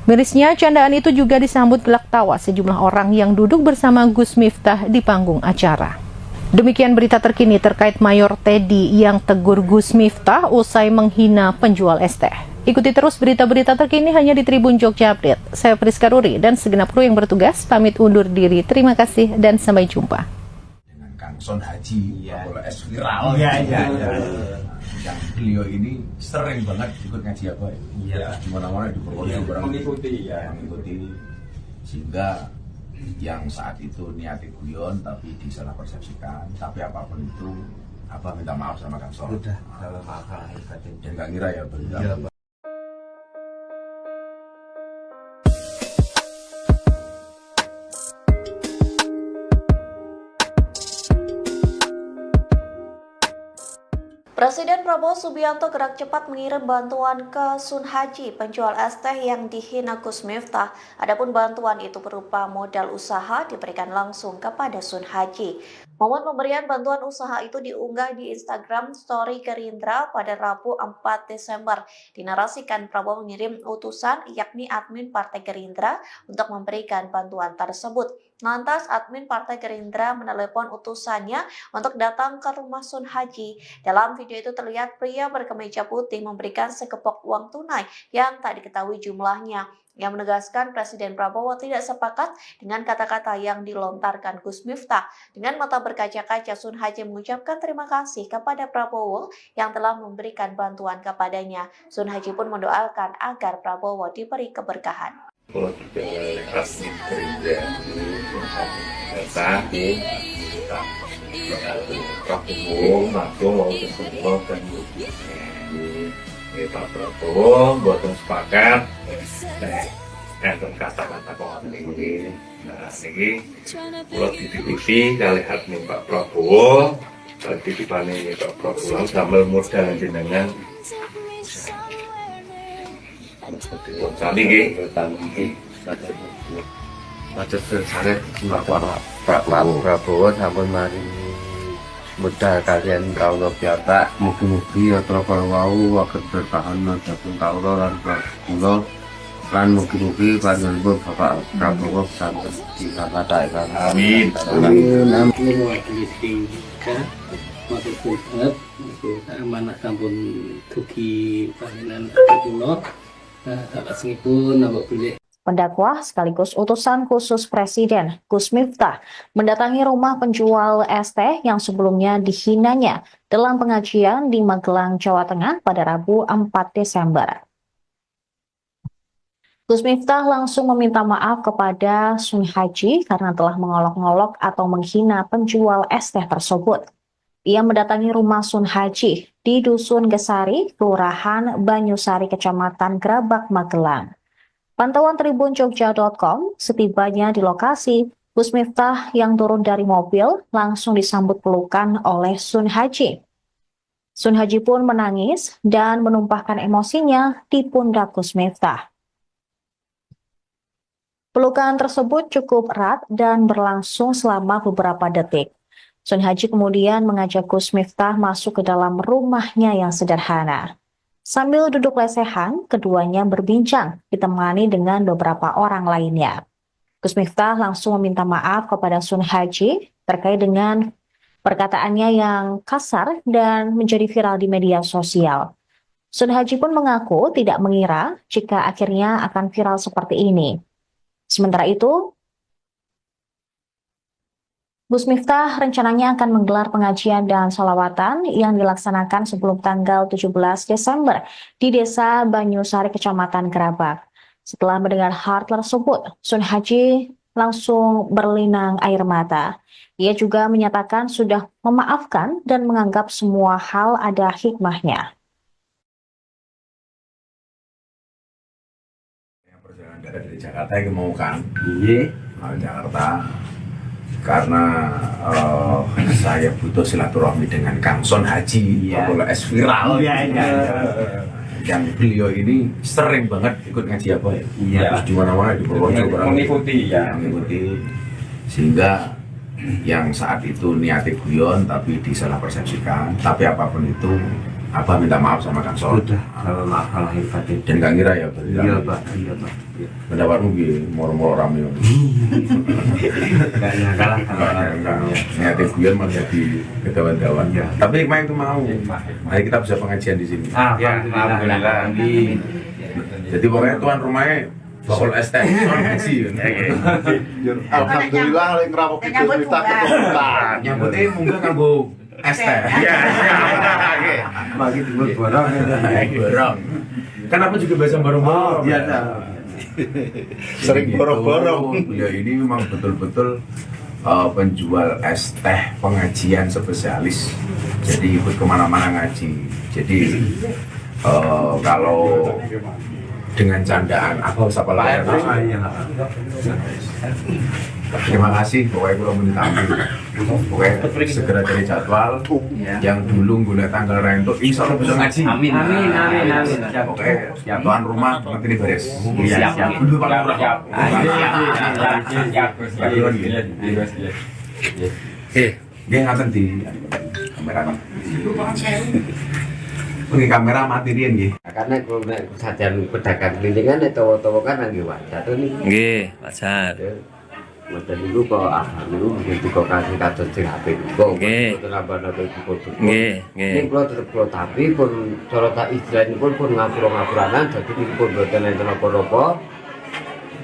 Speaker 8: Mirisnya, candaan itu juga disambut gelak tawa sejumlah orang yang duduk bersama Gus Miftah di panggung acara. Demikian berita terkini terkait Mayor Teddy yang tegur Gus Miftah usai menghina penjual es teh. Ikuti terus berita-berita terkini hanya di Tribun Jogja Update. Saya Priska Ruri dan segenap kru yang bertugas pamit undur diri. Terima kasih dan sampai jumpa.
Speaker 9: Kangson Haji, bola es viral. Iya. Yang beliau ini sering banget ikut ngaji apa ya? Iya. Di mana-mana di Purworejo mengikuti, sehingga yang saat itu niatnya guyon tapi disalah persepsikan. Tapi apapun itu, apa minta maaf sama Kangson. Sudah dalam akal dan nggak ngira ya beliau.
Speaker 1: Presiden Prabowo Subianto gerak cepat mengirim bantuan ke Sun Haji, penjual es teh yang dihina Gus Miftah. Adapun bantuan itu berupa modal usaha diberikan langsung kepada Sun Haji. Momen pemberian bantuan usaha itu diunggah di Instagram Story Gerindra pada Rabu 4 Desember. Dinarasikan Prabowo mengirim utusan yakni admin Partai Gerindra untuk memberikan bantuan tersebut. Lantas admin Partai Gerindra menelepon utusannya untuk datang ke rumah Sun Haji. Dalam video itu terlihat pria berkemeja putih memberikan sekepok uang tunai yang tak diketahui jumlahnya. Yang menegaskan Presiden Prabowo tidak sepakat dengan kata-kata yang dilontarkan Gus Miftah. Dengan mata berkaca-kaca, Sun Haji mengucapkan terima kasih kepada Prabowo yang telah memberikan bantuan kepadanya. Sun Haji pun mendoakan agar Prabowo diberi keberkahan.
Speaker 3: Kalau juga asli Gerindra datang Prabowo langsung mau ketemu dan Pak Prabowo buatan sepakat enten kata-kata kok ini kalau dititipi kali lihat nih Pak Prabowo kalau titipannya Pak Prabowo sambil modal jenengan tadi
Speaker 2: Matur sangat Pak Prabowo sampun maringi modal kalian kawula piyambak mugi-mugi yatra wau saged bertahan dhateng kawula lan kula lan mugi-mugi panjenengan Bapak Prabowo sampun disampaikan.
Speaker 3: Amin.
Speaker 10: Amin. Mewakili tiga matur banget amanah sampun dugi panjenengan kula. Salajengipun napa bilih
Speaker 8: Pendakwah sekaligus utusan khusus Presiden Gus Miftah mendatangi rumah penjual es teh yang sebelumnya dihinanya dalam pengajian di Magelang, Jawa Tengah pada Rabu 4 Desember. Gus Miftah langsung meminta maaf kepada Sun Haji karena telah mengolok-ngolok atau menghina penjual es teh tersebut. Ia mendatangi rumah Sun Haji di Dusun Gesari, Kelurahan Banyusari, Kecamatan Grabak, Magelang. Pantauan tribunjogja.com, setibanya di lokasi, Gus Miftah yang turun dari mobil langsung disambut pelukan oleh Sun Haji. Sun Haji pun menangis dan menumpahkan emosinya di pundak Gus Miftah. Pelukan tersebut cukup erat dan berlangsung selama beberapa detik. Sun Haji kemudian mengajak Gus Miftah masuk ke dalam rumahnya yang sederhana. Sambil duduk lesehan, keduanya berbincang, ditemani dengan beberapa orang lainnya. Gus Miftah langsung meminta maaf kepada Sun Haji terkait dengan perkataannya yang kasar dan menjadi viral di media sosial. Sun Haji pun mengaku tidak mengira jika akhirnya akan viral seperti ini. Sementara itu, Gus Miftah rencananya akan menggelar pengajian dan sholawatan yang dilaksanakan sebelum tanggal 17 Desember di Desa Banyusari, Kecamatan Grabak. Setelah mendengar hal tersebut, Sun Haji langsung berlinang air mata. Ia juga menyatakan sudah memaafkan dan menganggap semua hal ada hikmahnya.
Speaker 9: Perjalanan dari Jakarta ke mau kan? Iya, Jakarta. Karena saya butuh silaturahmi dengan Kang Sun Haji, kalau es viral. Yang beliau ini sering banget ikut ngaji apa ya? Terus di mana-mana di Purworejo mengikuti, sehingga yang saat itu niatnya guyon tapi disalah persepsikan. Tapi apapun itu, Abah minta maaf sama Kang Sun.
Speaker 2: Maaf batin.
Speaker 9: Dan gak ngira ya,
Speaker 2: Iya Pak.
Speaker 9: pendapatmu gini, moro-moro rame.
Speaker 2: Gak nyangka lah
Speaker 9: Niatnya guyon malah jadi kedawan-dawan. Tapi hikmah itu mau. Mari kita bisa pengajian di sini.
Speaker 2: Alhamdulillah.
Speaker 9: Jadi pokoknya tuan rumahnya bakul es teh, soal ngaji.
Speaker 4: Alhamdulillah lek ngrawoki Gus Miftah keturunan.
Speaker 9: Nyambutnya mungkin nganggo es teh. Iya.
Speaker 2: Bagi dulu borong.
Speaker 9: Borong. Kan aku juga biasa borong-borong.
Speaker 4: Iya. Sering borong-borong.
Speaker 9: Ya ini memang betul-betul penjual es teh pengajian spesialis. Jadi ikut kemana-mana ngaji. Jadi kalau dengan candaan apa usah layar. Terima kasih, pokoknya kalau mau ditampil. Pokoknya segera cari jadwal. Yang dulu guna tanggal rentuk, insya Allah bisa ngaji.
Speaker 2: Amin.
Speaker 9: Pokoknya tuan rumah nanti ini beres.
Speaker 2: Siap.
Speaker 9: Dulu Pak Lurah. Dia ngaten di kamera. Pakai kamera matiin nggih.
Speaker 2: Karena kalau sajian pedagang kelincingan itu kan lagi wajar tuh nih.
Speaker 5: Nggih, wajar.
Speaker 2: Mboten niku kok dulu begitu kok kasih kados sing apik. Kok
Speaker 5: Nggih.
Speaker 2: nambah-nambah pun.
Speaker 5: Nggih.
Speaker 2: Ini kalau tetep kalau tapi pun cara tak istilahnya pun ngapura-ngapuranan jadi niku pun mboten enten apa-apa.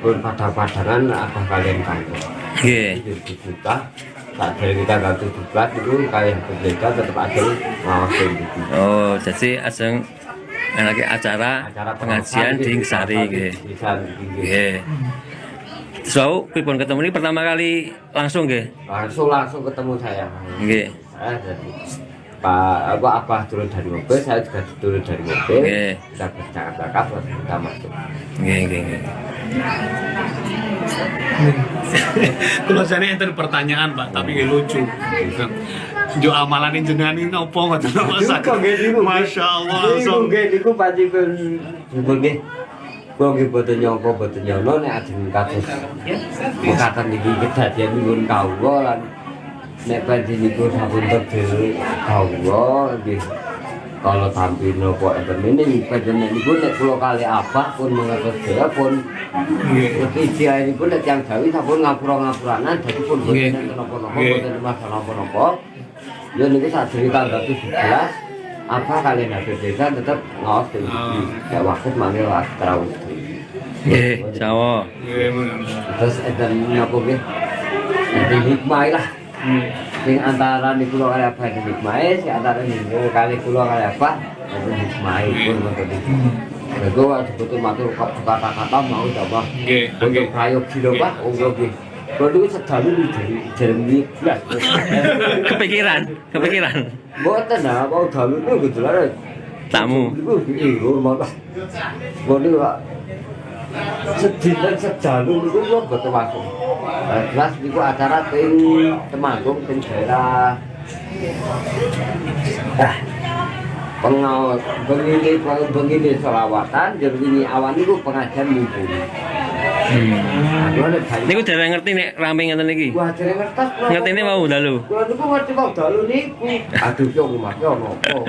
Speaker 2: Pun padang-padangan apa kalian kantor.
Speaker 5: Nggih.
Speaker 2: Jadi juta saat dari tanggal 17 itu kalian berbeda tetap ada ngawasin gitu.
Speaker 5: Oh, jadi aseng anake acara pengajian di Sari nggih. Nggih. So, pripun ketemu ini pertama kali langsung nggih?
Speaker 2: Langsung ketemu saya.
Speaker 5: Nggih.
Speaker 2: Saya jadi Pak Abah turun dari mobil, saya juga turun dari mobil.
Speaker 5: Nggih.
Speaker 2: Kita bercakap-cakap terus kita masuk.
Speaker 5: Nggih.
Speaker 6: Kalau saya enten pertanyaan Pak, tapi nggih lucu. Jo amalan jenengan ini opo ngoten Mas? Masya Allah.
Speaker 2: Niku nggih niku panjenengan nggih. Kula nggih boten nyangka boten nyono nek ajeng kados mekaten niki kedadian nyuwun kawula lan nek panjenengan sampun terdiri kawula nggih. Kalau tampil nopo enten ini panjenengan niku nek kula kali Abah pun mengertos daya pun iki ini pun nek yang Jawi sampun ngapura-ngapuranan dadi pun boten napa-napa boten masalah napa-napa. Ya niku sadurunge tanggal 17 apa kalian habis desa tetap ngawas di ya waktu manggil terawih.
Speaker 5: Nggih, Jawa.
Speaker 2: Terus enten napa nggih? Enten hikmah lah. Sing antara niku kula kali apa enten hikmah, sing antara niku kali kula kali apa enten hikmah pun ngoten iki. Lego betul matur kata-kata mau coba.
Speaker 6: Nggih.
Speaker 2: Untuk prayogi lho Pak, nggih. Kalau sedalu dari Jeremy belas.
Speaker 5: Kepikiran.
Speaker 2: Mboten nah, mau dalu itu gitu lah.
Speaker 5: Tamu.
Speaker 2: Iku hormat. Boten Pak. Sedina sedalu niku kula boten masuk. Jelas niku acara teng Temanggung teng daerah. Pengawas begini selawatan jadi ini awan niku pengajian minggu.
Speaker 5: Niku dereng ngerti nek rame ngeten iki.
Speaker 2: Wah, dereng ngertos kula.
Speaker 5: Ngertine mau dalu.
Speaker 2: Kula niku ngerti mau dalu niku. Aduh yo rumahnya ono apa.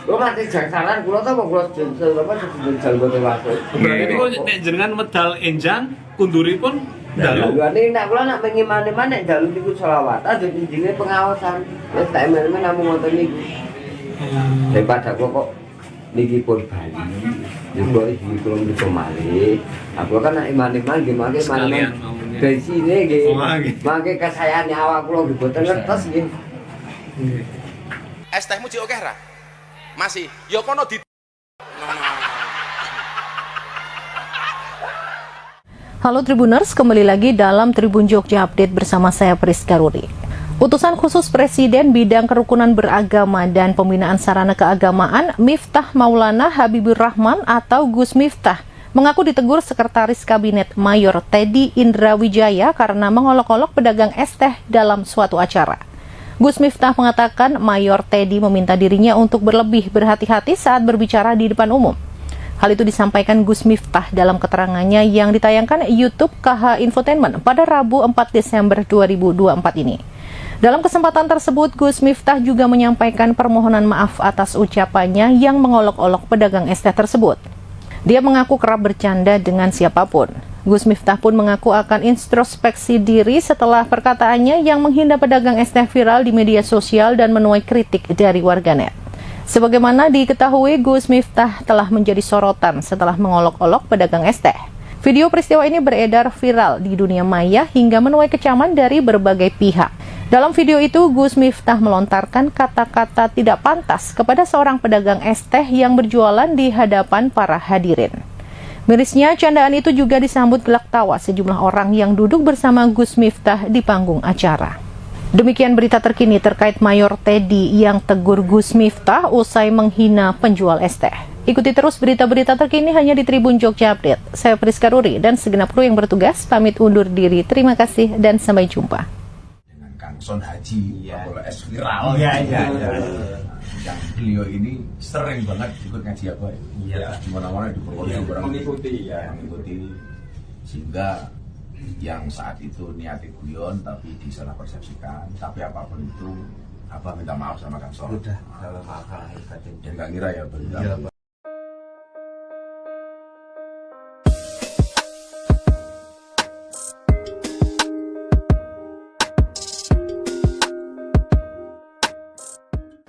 Speaker 2: Kula mati jangsalan kula ta kula jeneng apa jeneng boten masuk.
Speaker 6: Berarti niku nek jenengan medal enjang kunduripun dalu.
Speaker 2: Lha nek kula nak mengimani-imani nek dalu niku selawatan jadi jenenge pengawasan. Wis tak emen-emen namung ngoten niku. Daripada kok niki pun Bali, juga iki kula niku malih. Aku kan nek iman-iman nggih mangke
Speaker 6: Sekalian
Speaker 2: dari sini nggih. Mangke kesayangan awak kula nggih boten ngertos nggih.
Speaker 7: Es tehmu jek akeh ra? Masih. Ya kono di
Speaker 8: Halo Tribuners, kembali lagi dalam Tribun Jogja Update bersama saya Priska Rudi. Utusan khusus Presiden bidang kerukunan beragama dan pembinaan sarana keagamaan Miftah Maulana Habibur Rahman atau Gus Miftah mengaku ditegur Sekretaris Kabinet Mayor Teddy Indra Wijaya karena mengolok-olok pedagang es teh dalam suatu acara. Gus Miftah mengatakan Mayor Teddy meminta dirinya untuk berlebih berhati-hati saat berbicara di depan umum. Hal itu disampaikan Gus Miftah dalam keterangannya yang ditayangkan YouTube KH Infotainment pada Rabu 4 Desember 2024 ini. Dalam kesempatan tersebut, Gus Miftah juga menyampaikan permohonan maaf atas ucapannya yang mengolok-olok pedagang es teh tersebut. Dia mengaku kerap bercanda dengan siapapun. Gus Miftah pun mengaku akan introspeksi diri setelah perkataannya yang menghina pedagang es teh viral di media sosial dan menuai kritik dari warganet. Sebagaimana diketahui, Gus Miftah telah menjadi sorotan setelah mengolok-olok pedagang es teh. Video peristiwa ini beredar viral di dunia maya hingga menuai kecaman dari berbagai pihak. Dalam video itu, Gus Miftah melontarkan kata-kata tidak pantas kepada seorang pedagang es teh yang berjualan di hadapan para hadirin. Mirisnya, candaan itu juga disambut gelak tawa sejumlah orang yang duduk bersama Gus Miftah di panggung acara. Demikian berita terkini terkait Mayor Teddy yang tegur Gus Miftah usai menghina penjual es teh. Ikuti terus berita-berita terkini hanya di Tribun Jogja Update. Saya Priska Ruri dan segenap kru yang bertugas pamit undur diri. Terima kasih dan sampai jumpa.
Speaker 9: Kangson Haji, kalau es viral, yang beliau ini sering banget ikut ngaji apa ya, di mana-mana di Purworejo mengikuti, sehingga yang saat itu niatnya guyon tapi disalah persepsikan, tapi apapun itu apa minta maaf sama Kangson. Udah dalam akal dan nggak ngira ya benar.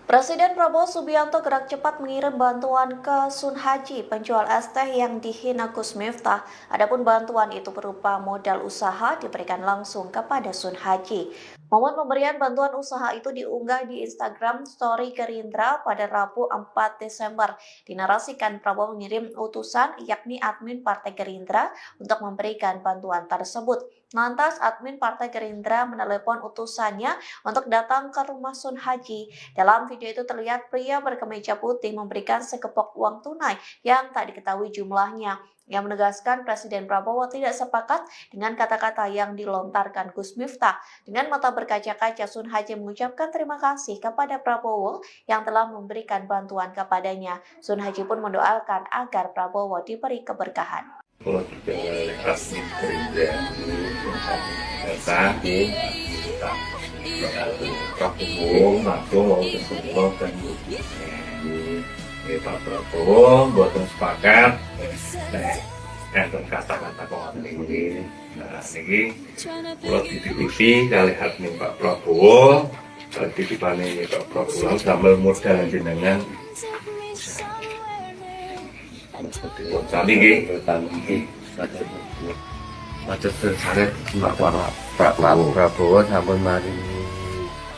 Speaker 1: Presiden Prabowo Subianto gerak cepat mengirim bantuan ke Sun Haji, penjual es teh yang dihina Gus Miftah. Adapun bantuan itu berupa modal usaha diberikan langsung kepada Sun Haji. Momen pemberian bantuan usaha itu diunggah di Instagram Story Gerindra pada Rabu 4 Desember. Dinarasikan Prabowo mengirim utusan yakni admin Partai Gerindra untuk memberikan bantuan tersebut. Lantas admin Partai Gerindra menelepon utusannya untuk datang ke rumah Sun Haji. Dalam video itu terlihat pria berkemeja putih memberikan sekepok uang tunai yang tak diketahui jumlahnya. Yang menegaskan Presiden Prabowo tidak sepakat dengan kata-kata yang dilontarkan Gus Miftah. Dengan mata berkaca-kaca, Sun Haji mengucapkan terima kasih kepada Prabowo yang telah memberikan bantuan kepadanya. Sun Haji pun mendoakan agar Prabowo diberi keberkahan.
Speaker 3: Kalau juga admin Gerindra datang Prabowo langsung mau ketemu dan Pak Prabowo buatan sepakat enten kata-kata pengen ini kalau dititipi kali admin Pak Prabowo titipannya Pak Prabowo sambil modal jenengan tadi
Speaker 2: macet sangat Pak Prabowo sampun mari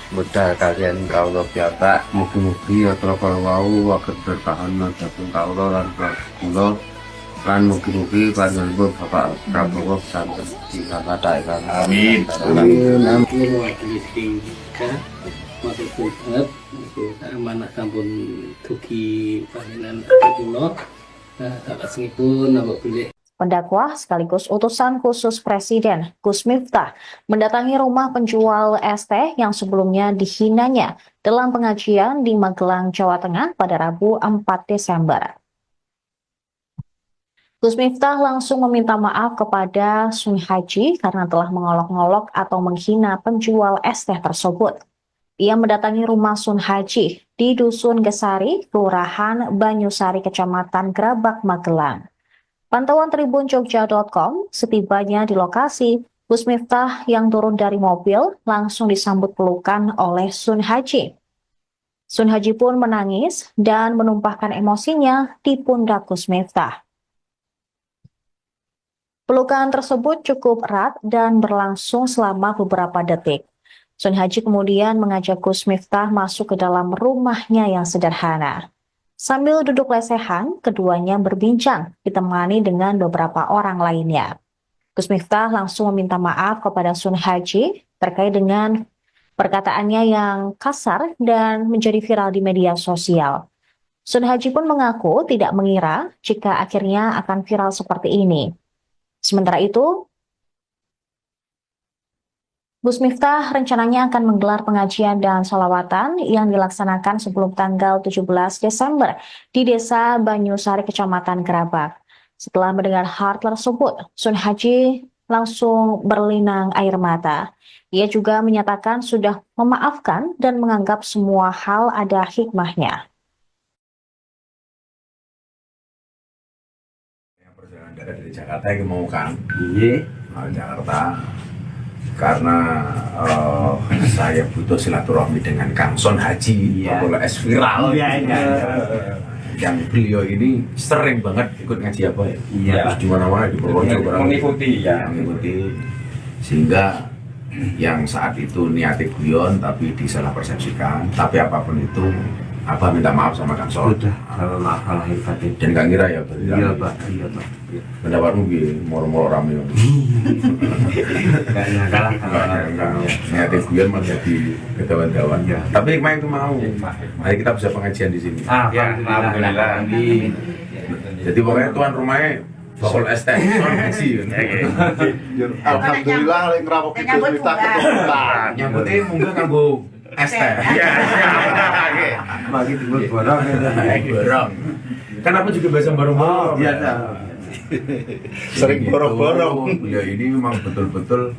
Speaker 2: modal kalian kaulo piyambak mugi-mugi yatra kalawau saged bertahan dhateng kaulo lan kula lan mugi-mugi panjenengan Bapak Prabowo santen dikathakaken.
Speaker 3: amin.
Speaker 10: mewakili tiga maksud banget amanah sampun dugi panjenengan kula salajengipun napa bilih
Speaker 8: Pendakwah sekaligus utusan khusus Presiden Gus Miftah mendatangi rumah penjual es teh yang sebelumnya dihinanya dalam pengajian di Magelang, Jawa Tengah pada Rabu 4 Desember. Gus Miftah langsung meminta maaf kepada Sun Haji karena telah mengolok-ngolok atau menghina penjual es teh tersebut. Ia mendatangi rumah Sun Haji di Dusun Gesari, Kelurahan Banyusari, Kecamatan Grabak, Magelang. Pantauan tribunjogja.com, setibanya di lokasi, Gus Miftah yang turun dari mobil langsung disambut pelukan oleh Sun Haji. Sun Haji pun menangis dan menumpahkan emosinya di pundak Gus Miftah. Pelukan tersebut cukup erat dan berlangsung selama beberapa detik. Sun Haji kemudian mengajak Gus Miftah masuk ke dalam rumahnya yang sederhana. Sambil duduk lesehan, keduanya berbincang, ditemani dengan beberapa orang lainnya. Gus Miftah langsung meminta maaf kepada Sun Haji terkait dengan perkataannya yang kasar dan menjadi viral di media sosial. Sun Haji pun mengaku tidak mengira jika akhirnya akan viral seperti ini. Sementara itu, Gus Miftah rencananya akan menggelar pengajian dan sholawatan yang dilaksanakan sebelum tanggal 17 Desember di Desa Banyusari, Kecamatan Grabak. Setelah mendengar hal tersebut, Sun Haji langsung berlinang air mata. Ia juga menyatakan sudah memaafkan dan menganggap semua hal ada hikmahnya.
Speaker 9: Perjalanan dari Jakarta ke mau kan? Iya, Jakarta. Karena saya butuh silaturahmi dengan Kang Sun Haji, Bapak es viral. Yang beliau ini sering banget ikut ngaji apa ya? Terus di mana-mana di Purworejo mengikuti, sehingga yang saat itu niatnya guyon tapi disalah persepsikan. Tapi apapun itu, Abah minta maaf sama Kang Sun.
Speaker 2: Kalau masalah hebatnya
Speaker 9: Dan gak ngira ya,
Speaker 2: iya Pak.
Speaker 9: pendapatmu gini, moro-moro rame.
Speaker 2: Gak nyangka lah
Speaker 9: Niatnya guyon malah jadi kedawan-dawan. Tapi hikmah itu mau. Mari kita bisa pengajian di sini.
Speaker 2: Alhamdulillah.
Speaker 9: Jadi pokoknya tuan rumahnya Sol ST, Sol Haji.
Speaker 4: Alhamdulillah lek ngrampok Gus Miftah keturunan.
Speaker 9: Nyambutnya mungkin nganggo ST. Iya,
Speaker 2: Bagi timbul borong.
Speaker 9: borong. Kan aku juga biasa borong-borong.
Speaker 2: Iya,
Speaker 4: Sering borong-borong.
Speaker 9: Beliau ini memang betul-betul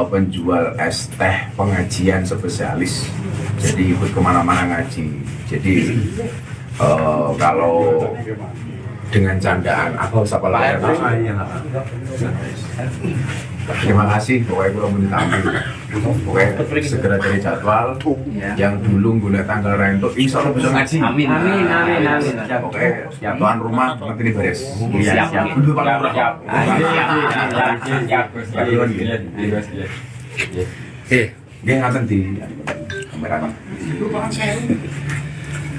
Speaker 9: penjual es teh pengajian spesialis. Jadi ikut kemana-mana ngaji. Jadi kalau dengan candaan aku siapa lahir. Terima kasih, pokoknya kalau mau ditampil. Pokoknya segera cari jadwal. Yang dulu guna tanggal rento, insya Allah bisa ngaji.
Speaker 2: Amin.
Speaker 9: Pokoknya tuan rumah nanti ini beres.
Speaker 2: Siap.
Speaker 9: Udah Pak Lurah. Nggih ngaten di kamera.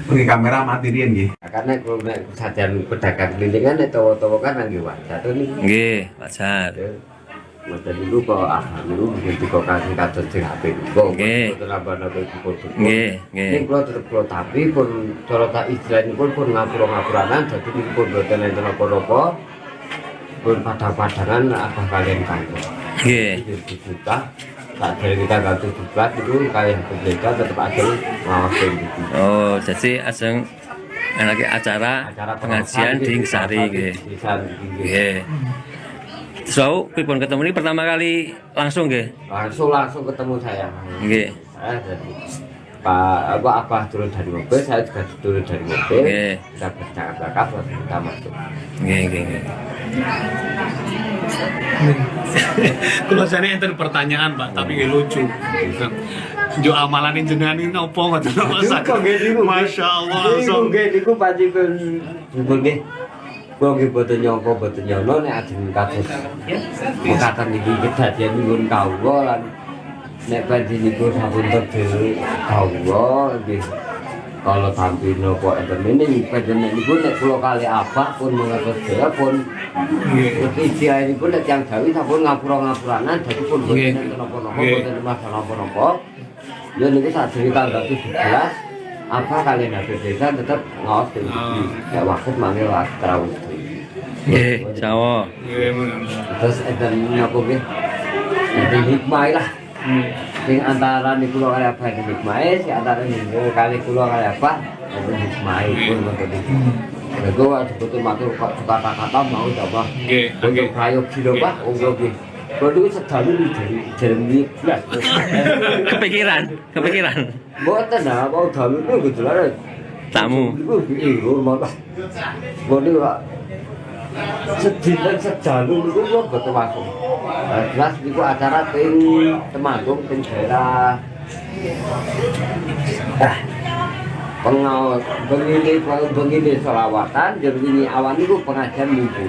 Speaker 9: Pergi kamera mati riyen nggih.
Speaker 2: Karena kalau nek sajan pedagang kelincingan nek tawa-tawa kan nggih wajar to niki.
Speaker 5: Nggih, wajar.
Speaker 2: Mboten niku kok niku begitu kok kasih kados sing apik kok.
Speaker 5: Nggih.
Speaker 2: Mboten nambah-nambah pun.
Speaker 5: Nggih, nggih.
Speaker 2: Ning kula tetep kula tapi pun cara tak istilahipun pun ngapura-ngapuranan dadi niku pun mboten enten apa-apa. Pun padang-padangan abah kalian kantor.
Speaker 5: Nggih.
Speaker 2: Juta tak dari kita ganti juga itu kayak berbeda tetap aja ngawasin gitu.
Speaker 5: Oh, jadi ajeng anake acara pengajian di Sari nggih. Nggih. So, pripun ketemu ini pertama kali langsung nggih?
Speaker 2: Langsung ketemu saya.
Speaker 5: Nggih.
Speaker 2: Jadi Pak Abah turun dari mobil, saya juga turun dari mobil.
Speaker 5: Nggih.
Speaker 2: Kita bercakap-cakap lalu kita masuk.
Speaker 5: Nggih, nggih, nggih.
Speaker 6: Kalau saya enten pertanyaan Pak, tapi nggih lucu. Jo amalan jenengan ini nopo ngoten Pak? Masya Allah langsung.
Speaker 2: Niku panjenengan nggih. Kula nggih boten nyangka boten nyono nek ajeng kados mekaten iki kedadian nyuwun kawula lan nek panjenengan sampun terdiri kawula nggih kalau tampil nopo enten ini panjenengan niku nek kula kali Abah pun mengatur daya pun istilah ini pun nek yang Jawi sampun ngapura-ngapuranan dadi pun boten napa-napa boten masalah napa-napa ya niki sadurunge tanggal 17 apa kalian habis desa tetap ngawas ya waktu manggil terawih.
Speaker 5: Nggih, sawo.
Speaker 2: Terus enten napa nggih? Enten hikmah lah. Sing antara niku kula kali apa hikmah si antara niku kali kula kali apa enten hikmah pun ngoten iki. Lego betul matur kata-kata mau coba.
Speaker 6: Nggih,
Speaker 2: untuk prayogi lho Pak. Oh nggih. Kalau sedalu dari Jeremy belas.
Speaker 5: Kepikiran.
Speaker 2: Mboten nah, mau dalu itu gitu lah.
Speaker 5: Tamu.
Speaker 2: Iku rumah. Bodoh Pak. Sedina sedalu itu kok betul masuk. Jelas itu acara tim Temanggung tim daerah. Pengawas begini selawatan jadi ini awan itu pengajian minggu.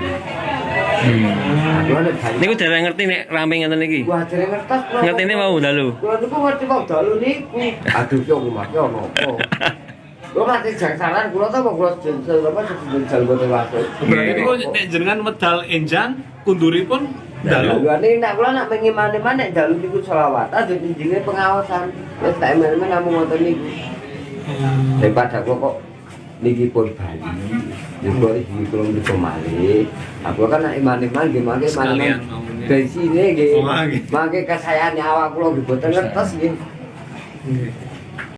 Speaker 5: Niku dereng ngerti nek rame ngeten iki.
Speaker 2: Wah, dereng ngertos.
Speaker 5: Ngertine mau dalu.
Speaker 2: Kula niku ngerti mau dalu niku. Aduh yo omah yo nopo. Kula mati jangsalan kula ta kok kula jensel apa jensel boten masuk.
Speaker 6: Berarti niku nek jenengan medal enjang kunduripun dalu.
Speaker 2: Lha nek kula nak mengimani-imani nek dalu niku selawatan dadi jenenge pengawasan. Wis tak emen-emen namung ngoten niku. Daripada kok niki pun Bali, juga iki kula niku malih. Aku kan nek iman-iman nggih mangke
Speaker 6: Sekalian
Speaker 2: dari sini nggih.
Speaker 6: Oh, nggih.
Speaker 2: Mangke kesayangan awak kula nggih boten ngertos nggih.